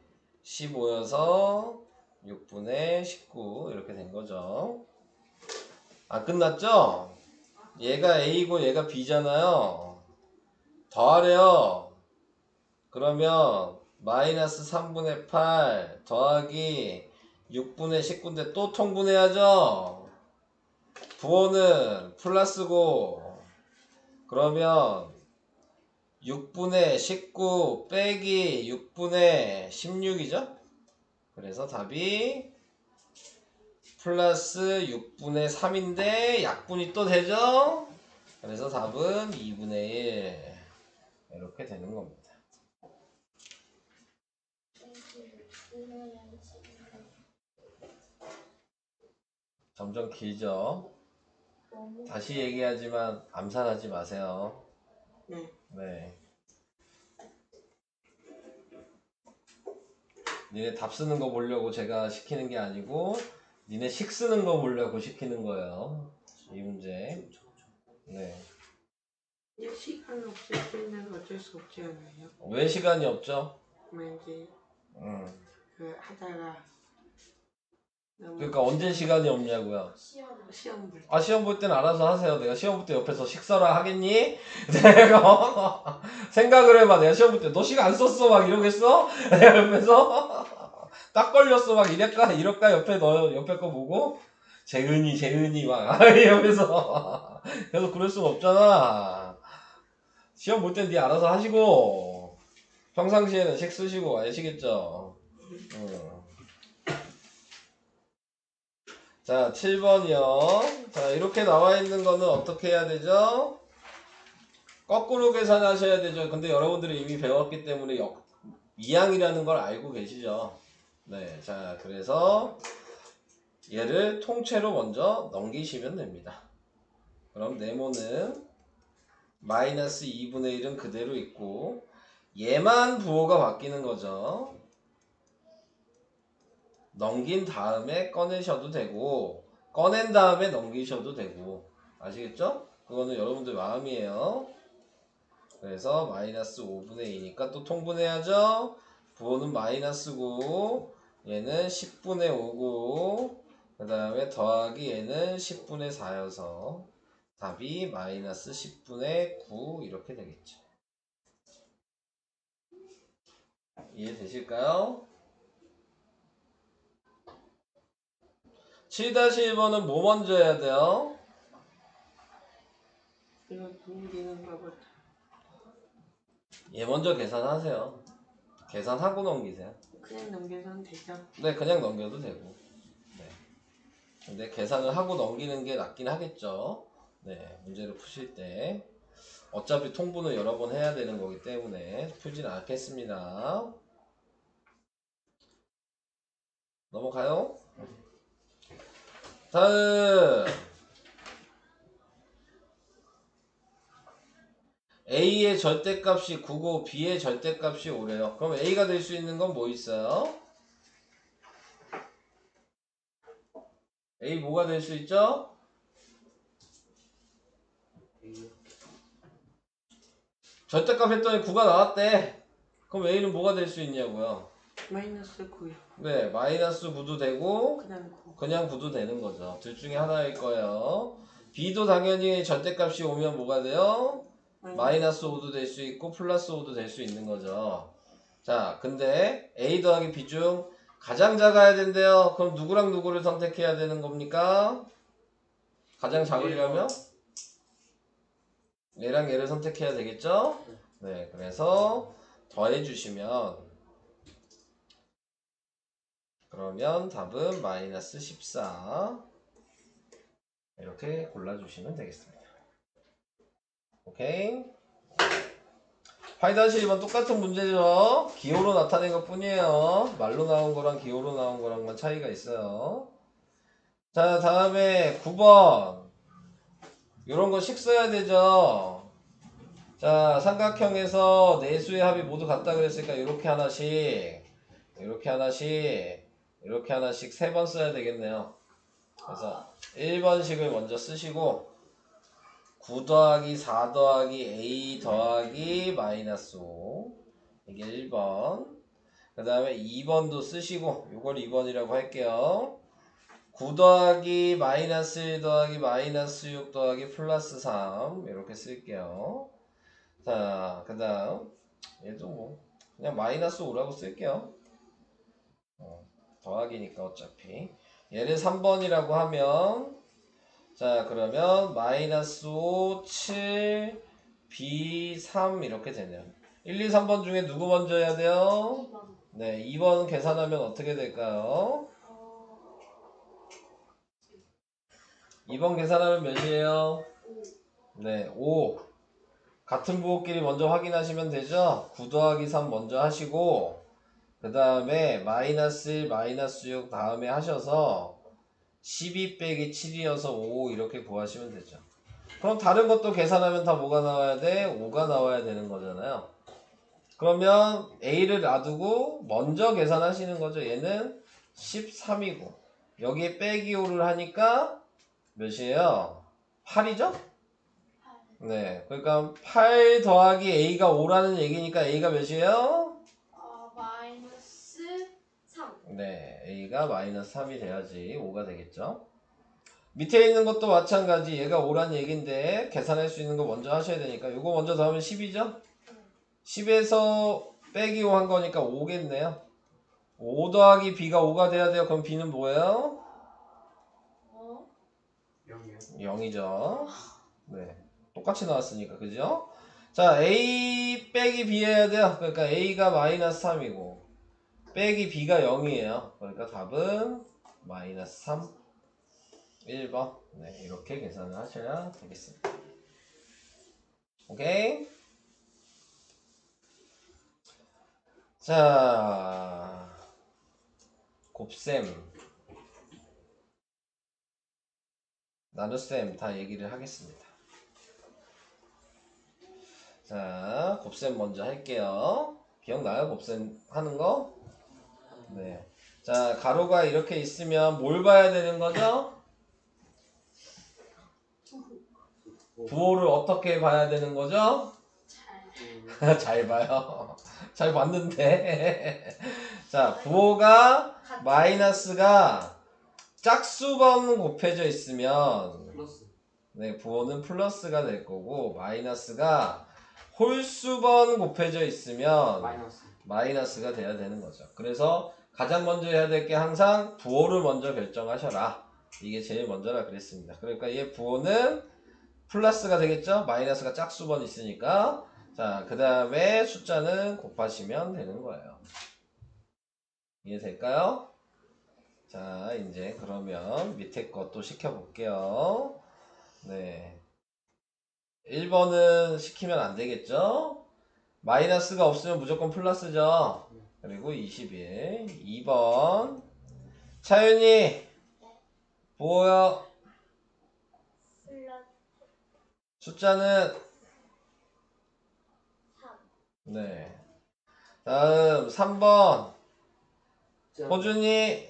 15여서 6분의 19 이렇게 된 거죠. 안 끝났죠? 얘가 A고 얘가 B잖아요. 더하래요. 그러면 마이너스 3분의 8 더하기 6분의 19인데 또 통분해야죠. 부호는 플러스고 그러면 6분의 19 빼기 6분의 16이죠. 그래서 답이 플러스 6분의 3인데 약분이 또 되죠. 그래서 답은 2분의 1 이렇게 되는 겁니다. 점점 길죠. 다시 얘기하지만 암산하지 마세요. 네. 네. 니네 답 쓰는 거 보려고 제가 시키는 게 아니고 니네 식 쓰는 거 보려고 시키는 거예요. 이 문제. 네. 이제 시간 없을 때는 어쩔 수 없지 않아요? 왜 시간이 없죠? 이제 그 하다가 너무 그러니까 언제 시간이 없냐고요. 시험 볼 때. 아, 시험 볼 때는 알아서 하세요. 내가 시험 볼 때 옆에서 식사라 하겠니? 내가 생각을 해봐. 내가 시험 볼 때 너 시간 안 썼어? 막 이러겠어? 내가 옆에서 딱 걸렸어. 막 이럴까? 옆에 너 옆에 거 보고 재은이 막 이러면서 그래서 그럴 순 없잖아. 시험 볼 땐 네 알아서 하시고 평상시에는 식 쓰시고 아시겠죠? 자, 7번이요. 자, 이렇게 나와 있는 거는 어떻게 해야 되죠? 거꾸로 계산하셔야 되죠. 근데 여러분들이 이미 배웠기 때문에 이항이라는 걸 알고 계시죠? 네, 자, 그래서 얘를 통째로 먼저 넘기시면 됩니다. 그럼 네모는 마이너스 2분의 1은 그대로 있고 얘만 부호가 바뀌는 거죠. 넘긴 다음에 꺼내셔도 되고 꺼낸 다음에 넘기셔도 되고 아시겠죠? 그거는 여러분들 마음이에요. 그래서 마이너스 5분의 2니까 또 통분해야죠. 부호는 마이너스고 얘는 10분의 5고 그 다음에 더하기 얘는 10분의 4여서 답이 마이너스 10분의 9 이렇게 되겠죠. 이해되실까요? 7-1번은 뭐 먼저 해야 돼요? 이거 넘기는 거부터. 얘 먼저 계산하세요. 계산하고 넘기세요. 그냥 넘겨서는 되죠. 네, 그냥 넘겨도 되고. 네. 근데 계산을 하고 넘기는 게 낫긴 하겠죠. 네, 문제를 푸실 때. 어차피 통분을 여러 번 해야 되는 거기 때문에 풀진 않겠습니다. 넘어가요. 다음 A의 절대값이 9고 B의 절대값이 5래요. 그럼 A가 될 수 있는 건 뭐 있어요? A 뭐가 될 수 있죠? 절대값 했더니 9가 나왔대. 그럼 A는 뭐가 될 수 있냐고요? 마이너스 9요. 네, 마이너스 9도 되고 그냥 9. 그냥 9도 되는 거죠. 둘 중에 하나일 거예요. B도 당연히 절대값이 오면 뭐가 돼요? 마이너스 5도 될 수 있고 플러스 5도 될 수 있는 거죠. 자, 근데 A 더하기 B 중 가장 작아야 된대요. 그럼 누구랑 누구를 선택해야 되는 겁니까? 가장 작으려면 얘랑 얘를 선택해야 되겠죠? 네, 그래서 더해 주시면 그러면 답은 마이너스 14 이렇게 골라주시면 되겠습니다. 오케이? 8-1번 똑같은 문제죠. 기호로 나타낸 것 뿐이에요. 말로 나온 거랑 기호로 나온 거랑만 차이가 있어요. 자, 다음에 9번 요런 거 식 써야 되죠. 자, 삼각형에서 내수의 합이 모두 같다 그랬으니까 이렇게 하나씩 이렇게 하나씩 이렇게 하나씩 3번 써야 되겠네요. 그래서 1번식을 먼저 쓰시고 9 더하기 4 더하기 A 더하기 마이너스 5 이게 1번. 그 다음에 2번도 쓰시고 이걸 2번이라고 할게요. 9 더하기 마이너스 1 더하기 마이너스 6 더하기 플러스 3 이렇게 쓸게요. 자, 그 다음 얘도 뭐 그냥 마이너스 5라고 쓸게요. 더하기니까 어차피 얘를 3번이라고 하면 자, 그러면 마이너스 5, 7, B, 3 이렇게 되네요. 1, 2, 3번 중에 누구 먼저 해야 돼요? 2번. 네, 2번 계산하면 어떻게 될까요? 2번 계산하면 몇이에요? 5. 네, 5. 같은 부호끼리 먼저 확인하시면 되죠? 9 더하기 3 먼저 하시고 그 다음에 마이너스 1, 마이너스 6 다음에 하셔서 12 빼기 7이어서 5 이렇게 구하시면 되죠. 그럼 다른 것도 계산하면 다 뭐가 나와야 돼? 5가 나와야 되는 거잖아요. 그러면 A를 놔두고 먼저 계산하시는 거죠. 얘는 13이고 여기에 빼기 5를 하니까 몇이에요? 8이죠? 8. 네, 그러니까 8 더하기 A가 5라는 얘기니까 A가 몇이에요? 마이너스 3. 네, A가 마이너스 3이 돼야지 5가 되겠죠. 밑에 있는 것도 마찬가지 얘가 5란 얘기인데 계산할 수 있는 거 먼저 하셔야 되니까 이거 먼저 더하면 10이죠? 10에서 빼기 5 한 거니까 5겠네요. 5 더하기 B가 5가 돼야 돼요. 그럼 B는 뭐예요? 0이요. 0이죠. 네, 똑같이 나왔으니까 그죠? 자, A 빼기 B 해야 돼요. 그러니까 A가 마이너스 3이고 빼기 B가 0이에요. 그러니까 답은 마이너스 3 1번. 네, 이렇게 계산을 하셔야 되겠습니다. 오케이? 자, 곱셈 나눗셈 다 얘기를 하겠습니다. 자, 곱셈 먼저 할게요. 기억나요? 곱셈 하는 거? 네. 자, 가로가 이렇게 있으면 뭘 봐야 되는 거죠? 부호를 어떻게 봐야 되는 거죠? 잘 봐요. 잘 봤는데. 자, 부호가 마이너스가 짝수번 곱해져 있으면 플러스. 네, 부호는 플러스가 될 거고 마이너스가 홀수번 곱해져 있으면 마이너스. 마이너스가 돼야 되는 거죠. 그래서 가장 먼저 해야 될 게 항상 부호를 먼저 결정하셔라. 이게 제일 먼저라 그랬습니다. 그러니까 얘 부호는 플러스가 되겠죠? 마이너스가 짝수번 있으니까. 자, 그 다음에 숫자는 곱하시면 되는 거예요. 이해될까요? 자, 이제 그러면 밑에 것도 시켜볼게요. 네. 1번은 시키면 안 되겠죠? 마이너스가 없으면 무조건 플러스죠? 그리고 21. 2번. 차윤이, 보여. 플러스 숫자는 3. 네. 다음 3번. 자, 호준이,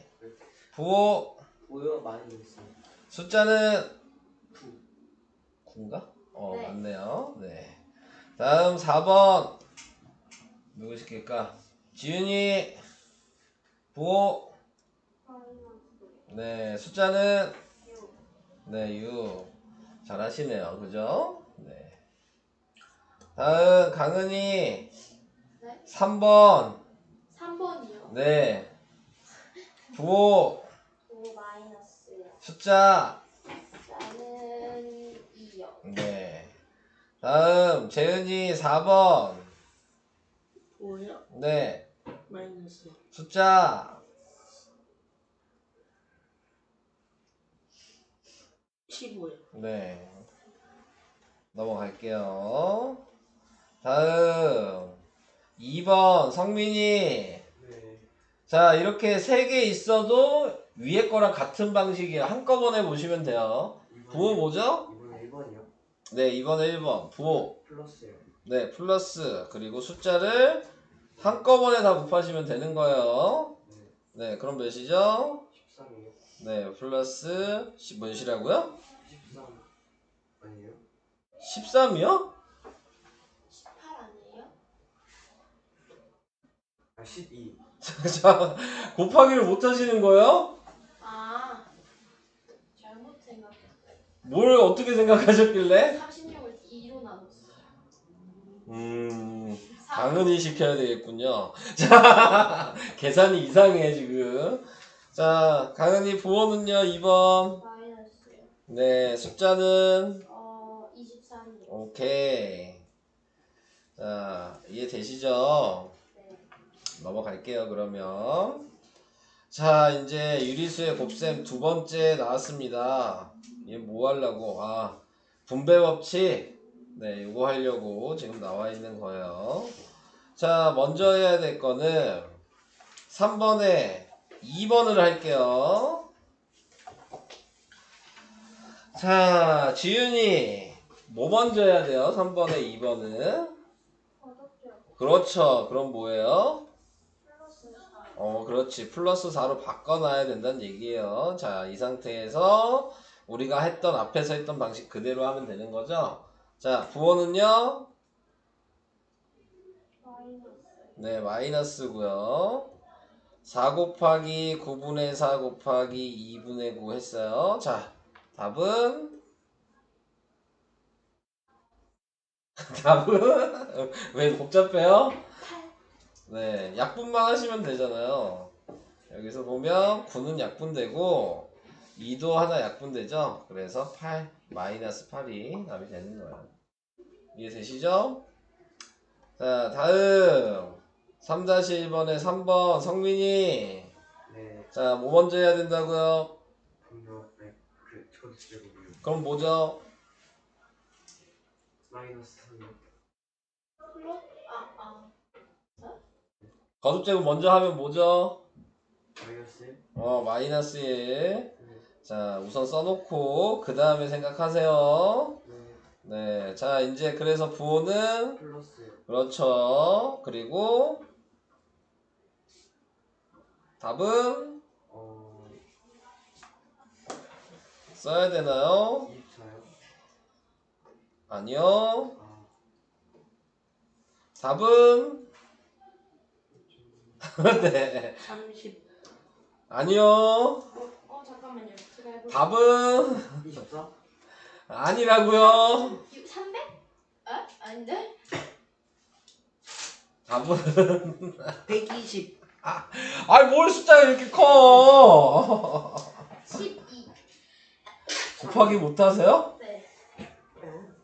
부호. 보여 마이너스. 숫자는 9. 9인가? 네. 맞네요. 네. 다음 4번. 누구 시킬까? 지윤이, 부호. 마이너스 네. 숫자는 6. 네, 6. 잘하시네요. 그죠? 네. 다음 강은이 네? 3번. 3번이요. 네. 부호 5 마이너스 숫자. 숫자는 2요. 네. 다음 재은이 4번. 뭐예요? 네. 마이너스 숫자. 15요. 네. 넘어갈게요. 다음 2번 성민이. 네. 자, 이렇게 3개 있어도 위에 거랑 같은 방식이에요. 한꺼번에 보시면 돼요. 부호 뭐죠? 이번에 1번이요? 네, 이번에 1번. 부호. 플러스요. 네, 플러스. 그리고 숫자를 한꺼번에 다 곱하시면 되는 거예요. 네. 네, 그럼 몇이죠? 13이요? 네, 플러스 몇이라고요? 13 아니에요? 13이요? 18 아니에요? 아 12. 자, 곱하기를 못 하시는 거예요? 아, 잘못 생각했어요. 뭘 어떻게 생각하셨길래? 36을 2로 나눴어요. 당연히 시켜야 되겠군요. 자, 계산이 이상해, 지금. 자, 강은이 부호는요, 2번. 마이너스요. 네, 숫자는? 23이요. 오케이. 자, 이해되시죠? 네. 넘어갈게요, 그러면. 자, 이제 유리수의 곱셈 두 번째 나왔습니다. 얘 뭐 하려고? 아, 분배 법칙. 네, 이거 하려고 지금 나와 있는 거예요. 자, 먼저 해야 될 거는 3번에 2번을 할게요. 자, 지윤이 뭐 먼저 해야 돼요? 3번에 2번은? 어떻게요? 그렇죠. 그럼 뭐예요? 플러스 4. 그렇지. 플러스 4로 바꿔놔야 된다는 얘기예요. 자, 이 상태에서 우리가 했던 앞에서 했던 방식 그대로 하면 되는 거죠. 자, 부호는요? 마이너스. 네, 마이너스고요. 4 곱하기 9분의 4 곱하기 2분의 9 했어요. 자, 답은? 답은? 왜 복잡해요? 8. 네, 약분만 하시면 되잖아요. 여기서 보면 9는 약분되고 2도 하나 약분되죠? 그래서 8, 마이너스 8이 답이 되는 거예요. 이해되시죠? 자, 다음 3-1번에 3번 성민이. 네. 자, 뭐 먼저 해야 된다고요? 분명 그 저주제곱이요. 그럼 뭐죠? 마이너스 3이요. 플러스 거듭제곱 거듭제곱 먼저 하면 뭐죠? 마이너스 마이너스 1. 네. 자, 우선 써놓고 그 다음에 생각하세요. 네. 네, 자 이제 그래서 부호는 플러스 그렇죠. 그리고 답은 써야 되나요? 24요? 아니요. 아 답은 네. 30. 아니요. 잠깐만요. 제가 해볼게요. 답은 24? 아니라고요. 300? 아닌데? 답은 120. 아이 뭘 숫자가 이렇게 커. 12. 곱하기 못하세요? 네.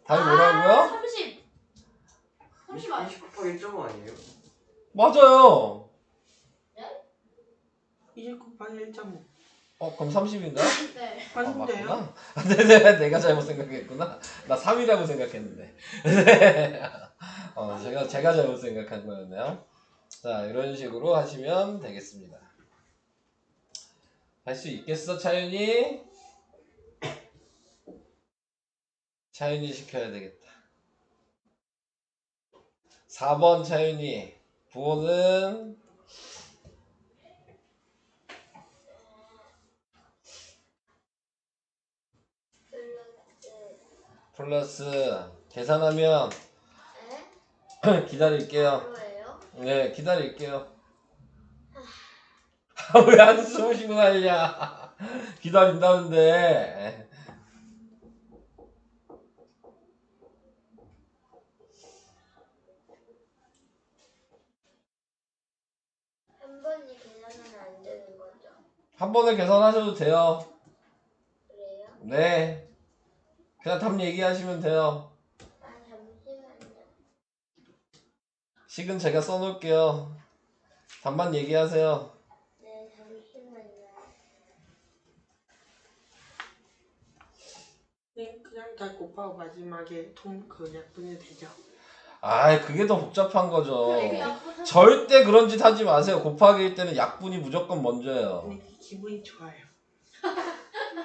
답이 뭐라고요? 30. 30 아니 20 곱하기 1.5 아니에요? 맞아요. 20 곱하기 1.5. 그럼 30인가? 네. 맞는데요? 맞구나. 네네, 내가 잘못 생각했구나. 나 3이라고 생각했는데. 네. 제가 잘못 생각한 거였네요. 자, 이런 식으로 하시면 되겠습니다. 할 수 있겠어, 차윤이? 차윤이 시켜야 되겠다. 4번 차윤이. 부호는 플러스. 계산하면 기다릴게요. 뭐예요? 네, 기다릴게요. 왜 한숨 쉬고 난리야? 기다린다는데. 한 번에 계산하면 안 되는 거죠? 한 번에 계산하셔도 돼요. 그래요? 네. 그냥 답 얘기하시면 돼요. 잠시만요. 식은 제가 써놓을게요. 답만 얘기하세요. 네, 잠시만요. 네, 그냥 다 곱하고 마지막에 그냥 분이 되죠. 아이, 그게 더 복잡한 거죠. 그냥 절대 그런 짓 하지 마세요. 곱하기일 때는 약분이 무조건 먼저예요. 근데 기분이 좋아요.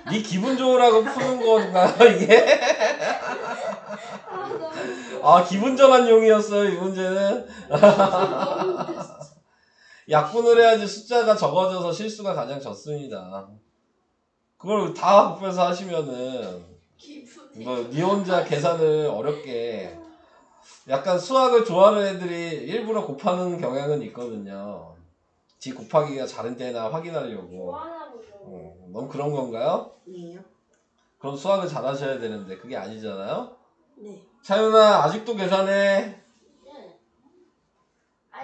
네 기분 좋으라고 푸는 건가요, 이게? 아, 기분 전환용이었어요, 이 문제는. 약분을 해야지 숫자가 적어져서 실수가 가장 적습니다. 그걸 다 곱해서 하시면은 기분이 네 혼자 계산을 어렵게, 약간 수학을 좋아하는 애들이 일부러 곱하는 경향은 있거든요. 지 곱하기가 잘한 데나 확인하려고. 좋아하나 보죠. 너무 그런 건가요? 아니에요? 그럼 수학을 잘하셔야 되는데 그게 아니잖아요. 네. 차윤아, 아직도 계산해. 네.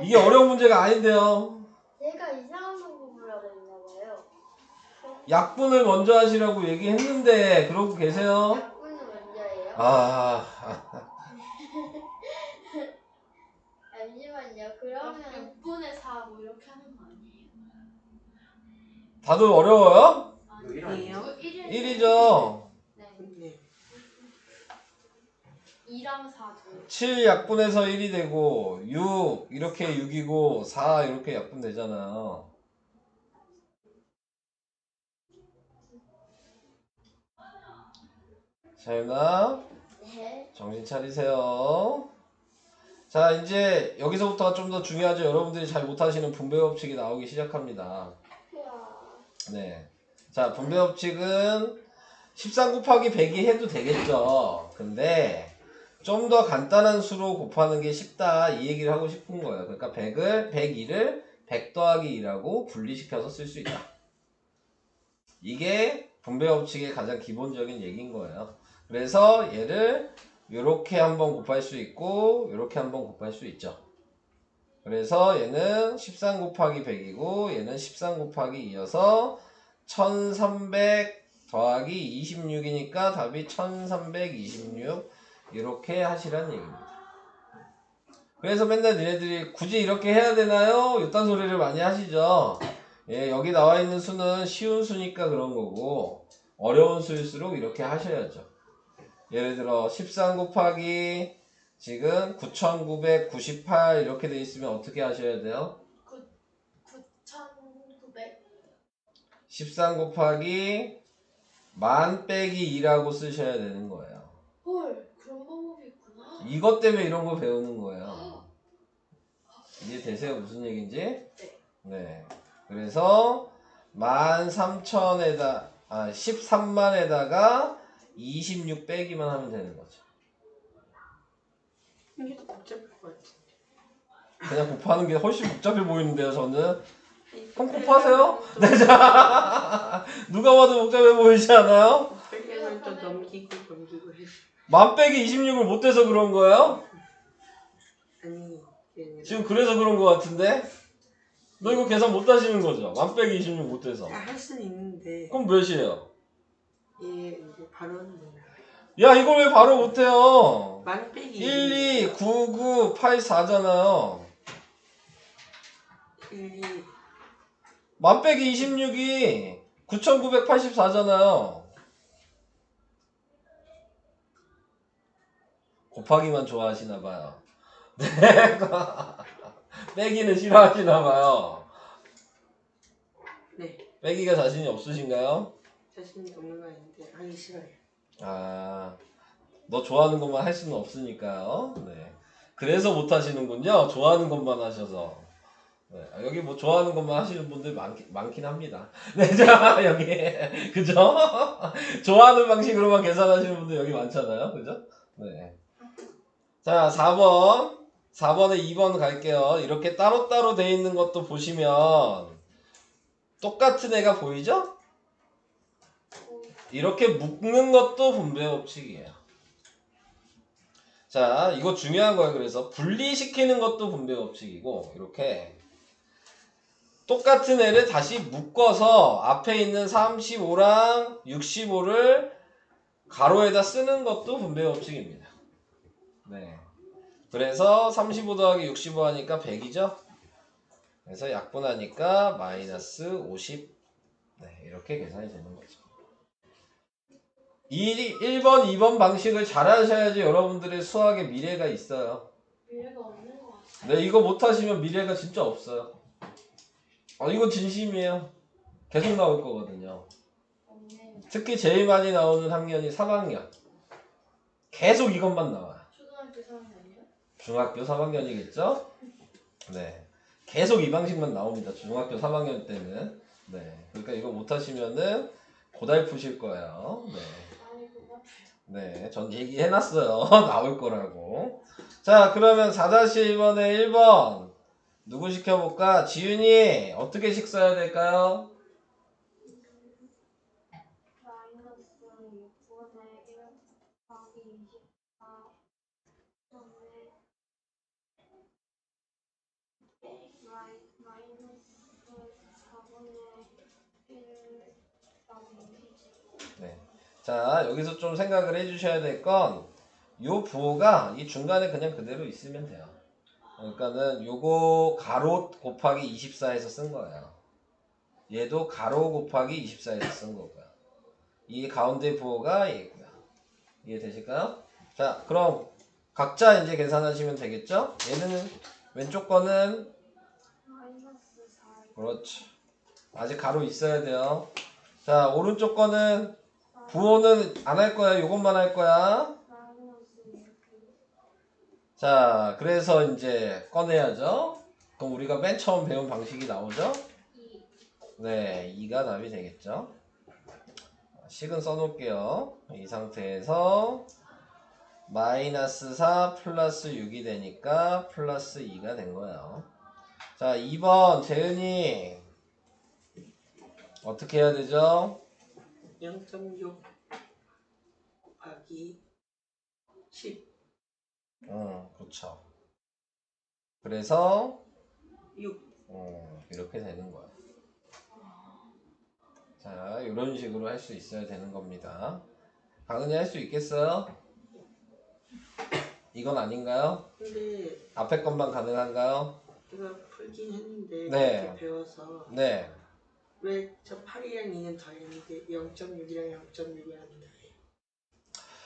이게 어려운 문제가 아닌데요. 제가 이상한 방법을 하고 있나 봐요. 약분을 먼저 하시라고 얘기했는데 그러고 계세요. 약분은 먼저예요? 잠시만요. 그러면 6분의 4 뭐 이렇게 하는 거 아니에요? 다들 어려워요? 이거 1 아니에요? 이거 1이죠. 네. 네. 2랑 4도. 7 약분해서 1이 되고 6 이렇게 6이고 4 이렇게 약분 되잖아요. 차윤아, 네. 정신 차리세요. 자, 이제 여기서부터가 좀 더 중요하죠. 여러분들이 잘 못하시는 분배 법칙이 나오기 시작합니다. 네. 자, 분배 법칙은 13 곱하기 100이 해도 되겠죠. 근데 좀 더 간단한 수로 곱하는 게 쉽다, 이 얘기를 하고 싶은 거예요. 그러니까 102를 100 더하기 2라고 분리시켜서 쓸 수 있다. 이게 분배 법칙의 가장 기본적인 얘기인 거예요. 그래서 얘를 요렇게 한번 곱할 수 있고 요렇게 한번 곱할 수 있죠. 그래서 얘는 13 곱하기 100이고 얘는 13 곱하기 2여서 1300 더하기 26이니까 답이 1326 이렇게 하시란 얘기입니다. 그래서 맨날 니네들이 굳이 이렇게 해야 되나요? 이딴 소리를 많이 하시죠. 예, 여기 나와 있는 수는 쉬운 수니까 그런 거고 어려운 수일수록 이렇게 하셔야죠. 예를 들어 13 곱하기 지금 9998 이렇게 돼 있으면 어떻게 하셔야 돼요? 9,900. 13 곱하기 만 빼기 2라고 쓰셔야 되는 거예요. 헐, 그런 방법이 있구나. 이것 때문에 이런 거 배우는 거예요. 이해되세요? 무슨 얘기인지? 네. 그래서 13만에다가 26 빼기만 하면 되는 거죠. 이게 더 복잡할 것 같은데. 그냥 곱하는 게 훨씬 복잡해 보이는데요, 저는. 그럼 곱하세요? 네, 누가 봐도 복잡해 보이지 않아요? 설명을 또 넘기고 해서. 만 빼기 26을 못해서 그런 거예요? 아니 지금 그래서 그런 거 같은데? 너 이거 계산 못 하시는 거죠? 만 빼기 26 못해서. 할 수는 있는데 그럼 몇이에요? 얘 이제 바로는 몰라. 야, 이걸 왜 바로 못해요? 만 빼기 1, 2, 9, 9, 8, 4잖아요. 1, 2 만 빼기 26이 9,984잖아요. 곱하기만 좋아하시나봐요. 빼기는 싫어하시나봐요. 네. 빼기가 자신이 없으신가요? 자신이 없는 거 아닌데 하기 싫어요. 아, 너 좋아하는 것만 할 수는 없으니까요. 네. 그래서 못 하시는군요. 좋아하는 것만 하셔서. 네. 여기 뭐 좋아하는 것만 하시는 분들 많긴 합니다. 네, 자, 여기. 그죠? 좋아하는 방식으로만 계산하시는 분들 여기 많잖아요. 그죠? 네. 자, 4번. 4번에 2번 갈게요. 이렇게 따로따로 돼 있는 것도 보시면 똑같은 애가 보이죠? 이렇게 묶는 것도 분배 법칙이에요. 자, 이거 중요한 거예요. 그래서 분리시키는 것도 분배 법칙이고, 이렇게 똑같은 애를 다시 묶어서 앞에 있는 35랑 65를 가로에다 쓰는 것도 분배 법칙입니다. 네. 그래서 35 더하기 65 하니까 100이죠? 그래서 약분하니까 마이너스 50. 네, 이렇게 계산이 되는 거죠. 이 1번, 2번 방식을 잘 하셔야지 여러분들의 수학에 미래가 있어요. 미래가 없는 것 같아. 네, 이거 못하시면 미래가 진짜 없어요. 이거 진심이에요. 계속 나올 거거든요. 없네요. 특히 제일 많이 나오는 학년이 3학년. 계속 이것만 나와요. 초등학교 3학년이요? 중학교 3학년이겠죠? 네. 계속 이 방식만 나옵니다. 중학교 3학년 때는. 네. 그러니까 이거 못하시면은 고달프실 거예요. 네. 아니, 그거 네, 전 얘기해놨어요. 나올 거라고. 자, 그러면 4-1번에 1번. 누구 시켜볼까? 지윤이, 어떻게 식 써야 될까요? 마이너스 6분의 1 더하기 24 분의 마이너스 4분의 1 더하기 25. 네. 자, 여기서 좀 생각을 해주셔야 될 건, 요 부호가 이 중간에 그냥 그대로 있으면 돼요. 그러니까는 요거 가로 곱하기 24에서 쓴 거예요. 얘도 가로 곱하기 24에서 쓴 거고요. 이 가운데 부호가 얘고요. 이해되실까요? 자, 그럼 각자 이제 계산하시면 되겠죠? 얘는 왼쪽 거는 마이너스 4. 그렇죠. 아직 가로 있어야 돼요. 자, 오른쪽 거는 부호는 안 할 거야. 요것만 할 거야. 마이너스 6. 자, 그래서 이제 꺼내야죠. 그럼 우리가 맨 처음 배운 방식이 나오죠? 2. 네, 2가 답이 되겠죠. 식은 써놓을게요. 이 상태에서 마이너스 4 플러스 6이 되니까 플러스 2가 된 거예요. 자, 2번 재은이 어떻게 해야 되죠? 0.6 곱하기 10 그렇죠. 그래서 6 이렇게 되는 거야. 자, 이런 식으로 할 수 있어야 되는 겁니다. 강은이 할 수 있겠어요? 이건 아닌가요? 근데 앞에 것만 가능한가요? 제가 풀긴 했는데 네. 그렇게 배워서 네. 왜 저 8이랑 2는 더했는데 0.6이랑 0.6이랑 더해요.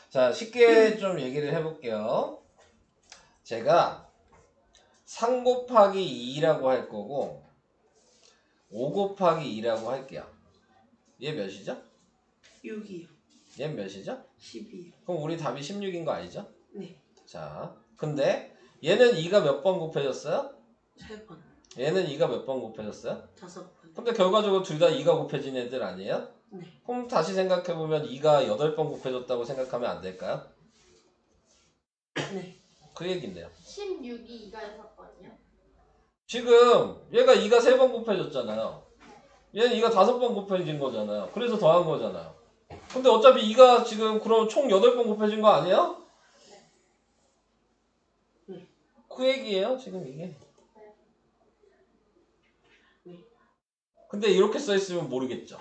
자, 쉽게 좀 얘기를 해볼게요. 제가 3 곱하기 2라고 할 거고 5 곱하기 2라고 할게요. 얘 몇이죠? 6이요. 얘 몇이죠? 10이요. 그럼 우리 답이 16인 거 아니죠? 네. 자, 근데 얘는 2가 몇 번 곱해졌어요? 3번. 얘는 2가 몇 번 곱해졌어요? 5번. 근데 결과적으로 둘 다 2가 곱해진 애들 아니에요? 네. 그럼 다시 생각해보면 2가 8번 곱해졌다고 생각하면 안 될까요? 네. 그 얘긴데요. 16이 2가 6번이요? 지금 얘가 2가 3번 곱해졌잖아요. 얘는 2가 5번 곱해진 거잖아요. 그래서 더한 거잖아요. 근데 어차피 2가 지금 그럼 총 8번 곱해진 거 아니에요? 네. 그 얘기예요, 지금 이게. 네. 근데 이렇게 써있으면 모르겠죠.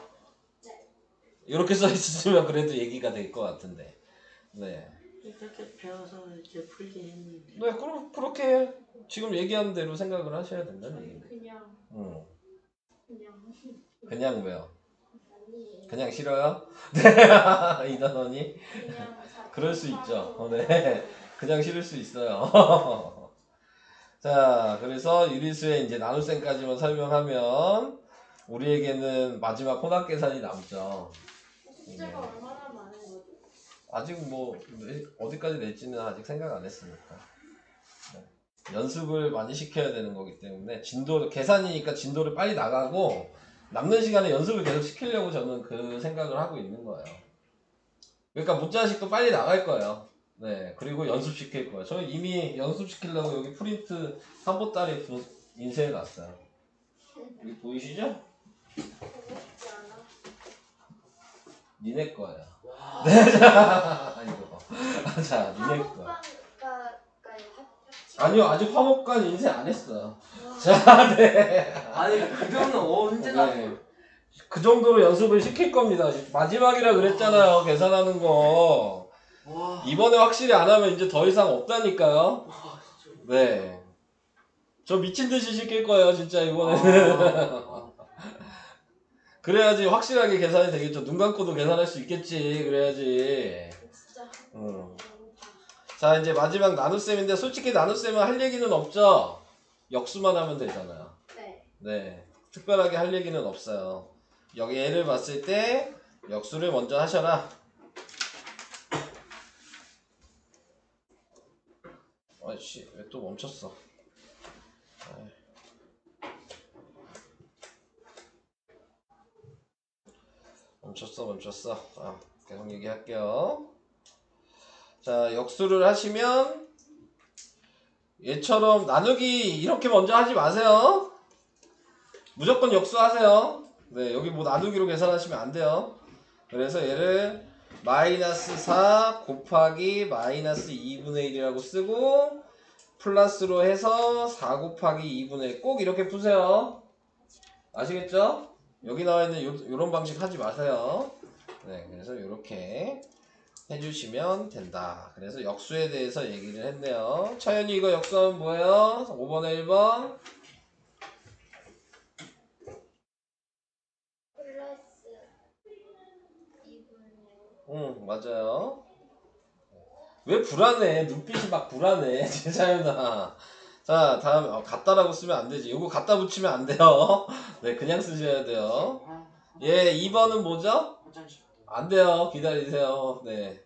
이렇게 써있으면 그래도 얘기가 될 것 같은데. 네. 이렇게 배워서 이제 풀긴 했는데. 네, 그렇게 지금 얘기하는 대로 생각을 하셔야 된다는 얘기입니다. 그냥 응. 그냥 그냥 왜요? 아니 그냥 싫어요? 네, 이단원이? 그냥 그럴 수 있죠. 네. 그냥 싫을 수 있어요. 자, 그래서 유리수의 이제 나눗셈까지만 설명하면 우리에게는 마지막 혼합 계산이 남죠. 숫자가 얼마나 많은 거죠? 아직 뭐 어디까지 낼지는 아직 생각 안 했으니까. 네. 연습을 많이 시켜야 되는 거기 때문에 계산이니까 진도를 빨리 나가고 남는 시간에 연습을 계속 시키려고 저는 그 생각을 하고 있는 거예요. 그러니까 문자식도 빨리 나갈 거예요. 네, 그리고 연습시킬 거예요. 저는 이미 연습시키려고 여기 프린트 3보따리 인쇄해 놨어요. 여기 보이시죠? 고맙지 않아. 니네 거예요. 와. 아이고. 자, 니네 거. 화목관까지 아니요, 아직 화목관 인쇄 안 했어요. 자, 네. 아니 그 정도는 언제 나? 네. 그 정도로 연습을 시킬 겁니다. 마지막이라 그랬잖아요, 계산하는 거. 와. 이번에 확실히 안 하면 이제 더 이상 없다니까요. 와 진짜. 네. 저 미친 듯이 시킬 거예요, 진짜 이번에는. 아. 그래야지 확실하게 계산이 되겠죠. 눈 감고도 계산할 수 있겠지. 그래야지. 진짜 자, 이제 마지막 나눗셈인데 솔직히 나눗셈은 할 얘기는 없죠. 역수만 하면 되잖아요. 네. 네. 특별하게 할 얘기는 없어요. 여기 얘를 봤을 때 역수를 먼저 하셔라. 아이씨, 왜 또 멈췄어? 멈췄어. 자, 계속 얘기할게요. 자, 역수를 하시면 얘처럼 나누기 이렇게 먼저 하지 마세요. 무조건 역수하세요. 네, 여기 뭐 나누기로 계산하시면 안 돼요. 그래서 얘를 마이너스 4 곱하기 마이너스 2분의 1이라고 쓰고 플러스로 해서 4 곱하기 2분의 1 꼭 이렇게 푸세요. 아시겠죠? 여기 나와 있는 요런 방식 하지 마세요. 네, 그래서 이렇게 해주시면 된다. 그래서 역수에 대해서 얘기를 했네요. 차연이 이거 역수하면 뭐예요? 5번에 1번. 플러스 2분의 응, 맞아요. 왜 불안해? 눈빛이 막 불안해. 차연아. 자, 다음 갖다라고 쓰면 안 되지. 이거 갖다 붙이면 안 돼요. 네, 그냥 쓰셔야 돼요. 예, 2번은 뭐죠? 화장실. 안 돼요. 기다리세요. 네.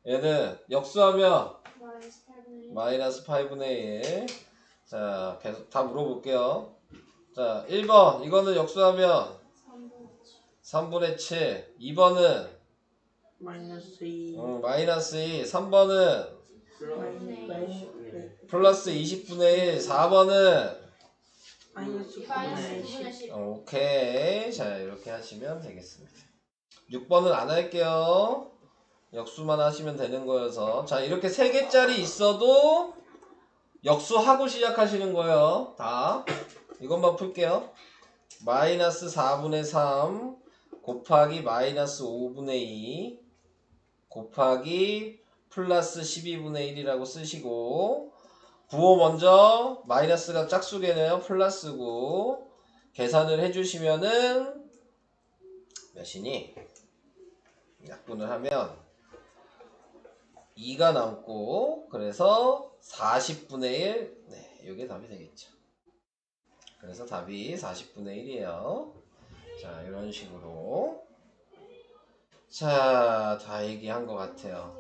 얘는 역수하면 마이너스 8분의 1. 마이너스 8분의 1. 자, 계속 다 물어볼게요. 자, 1번. 이거는 역수하면 3분의 7. 2번은 마이너스 2. 마이너스 2. 3번은 마이너스 플러스 20분의 1. 4번은 마이너스 마이너스 9분의 9분의 10. 10. 오케이. 자, 이렇게 하시면 되겠습니다. 6번은 안 할게요. 역수만 하시면 되는 거여서. 자, 이렇게 3개짜리 있어도 역수하고 시작하시는 거예요. 다. 이것만 풀게요. 마이너스 4분의 3 곱하기 마이너스 5분의 2 곱하기 플러스 12분의 1이라고 쓰시고 부호 먼저 마이너스가 짝수개네요. 플러스고 계산을 해주시면은 몇이니? 약분을 하면 2가 남고 그래서 40분의 1. 네, 이게 답이 되겠죠. 그래서 답이 40분의 1이에요. 자, 이런 식으로 자, 다 얘기한 것 같아요.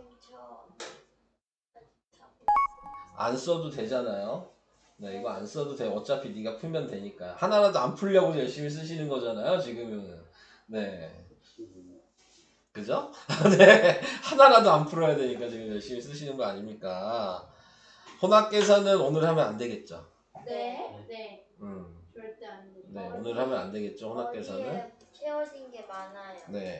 안 써도 되잖아요. 네, 이거 안 써도 돼. 어차피 네가 풀면 되니까. 하나라도 안 풀려고 열심히 쓰시는 거잖아요, 지금은. 네. 그죠? 네. 하나라도 안 풀어야 되니까 지금 열심히 쓰시는 거 아닙니까? 혼합계산은 오늘 하면 안 되겠죠. 네. 네. 음. 절대 안 돼. 네, 오늘 하면 안 되겠죠, 혼합계산은. 채워진 게 많아요. 네.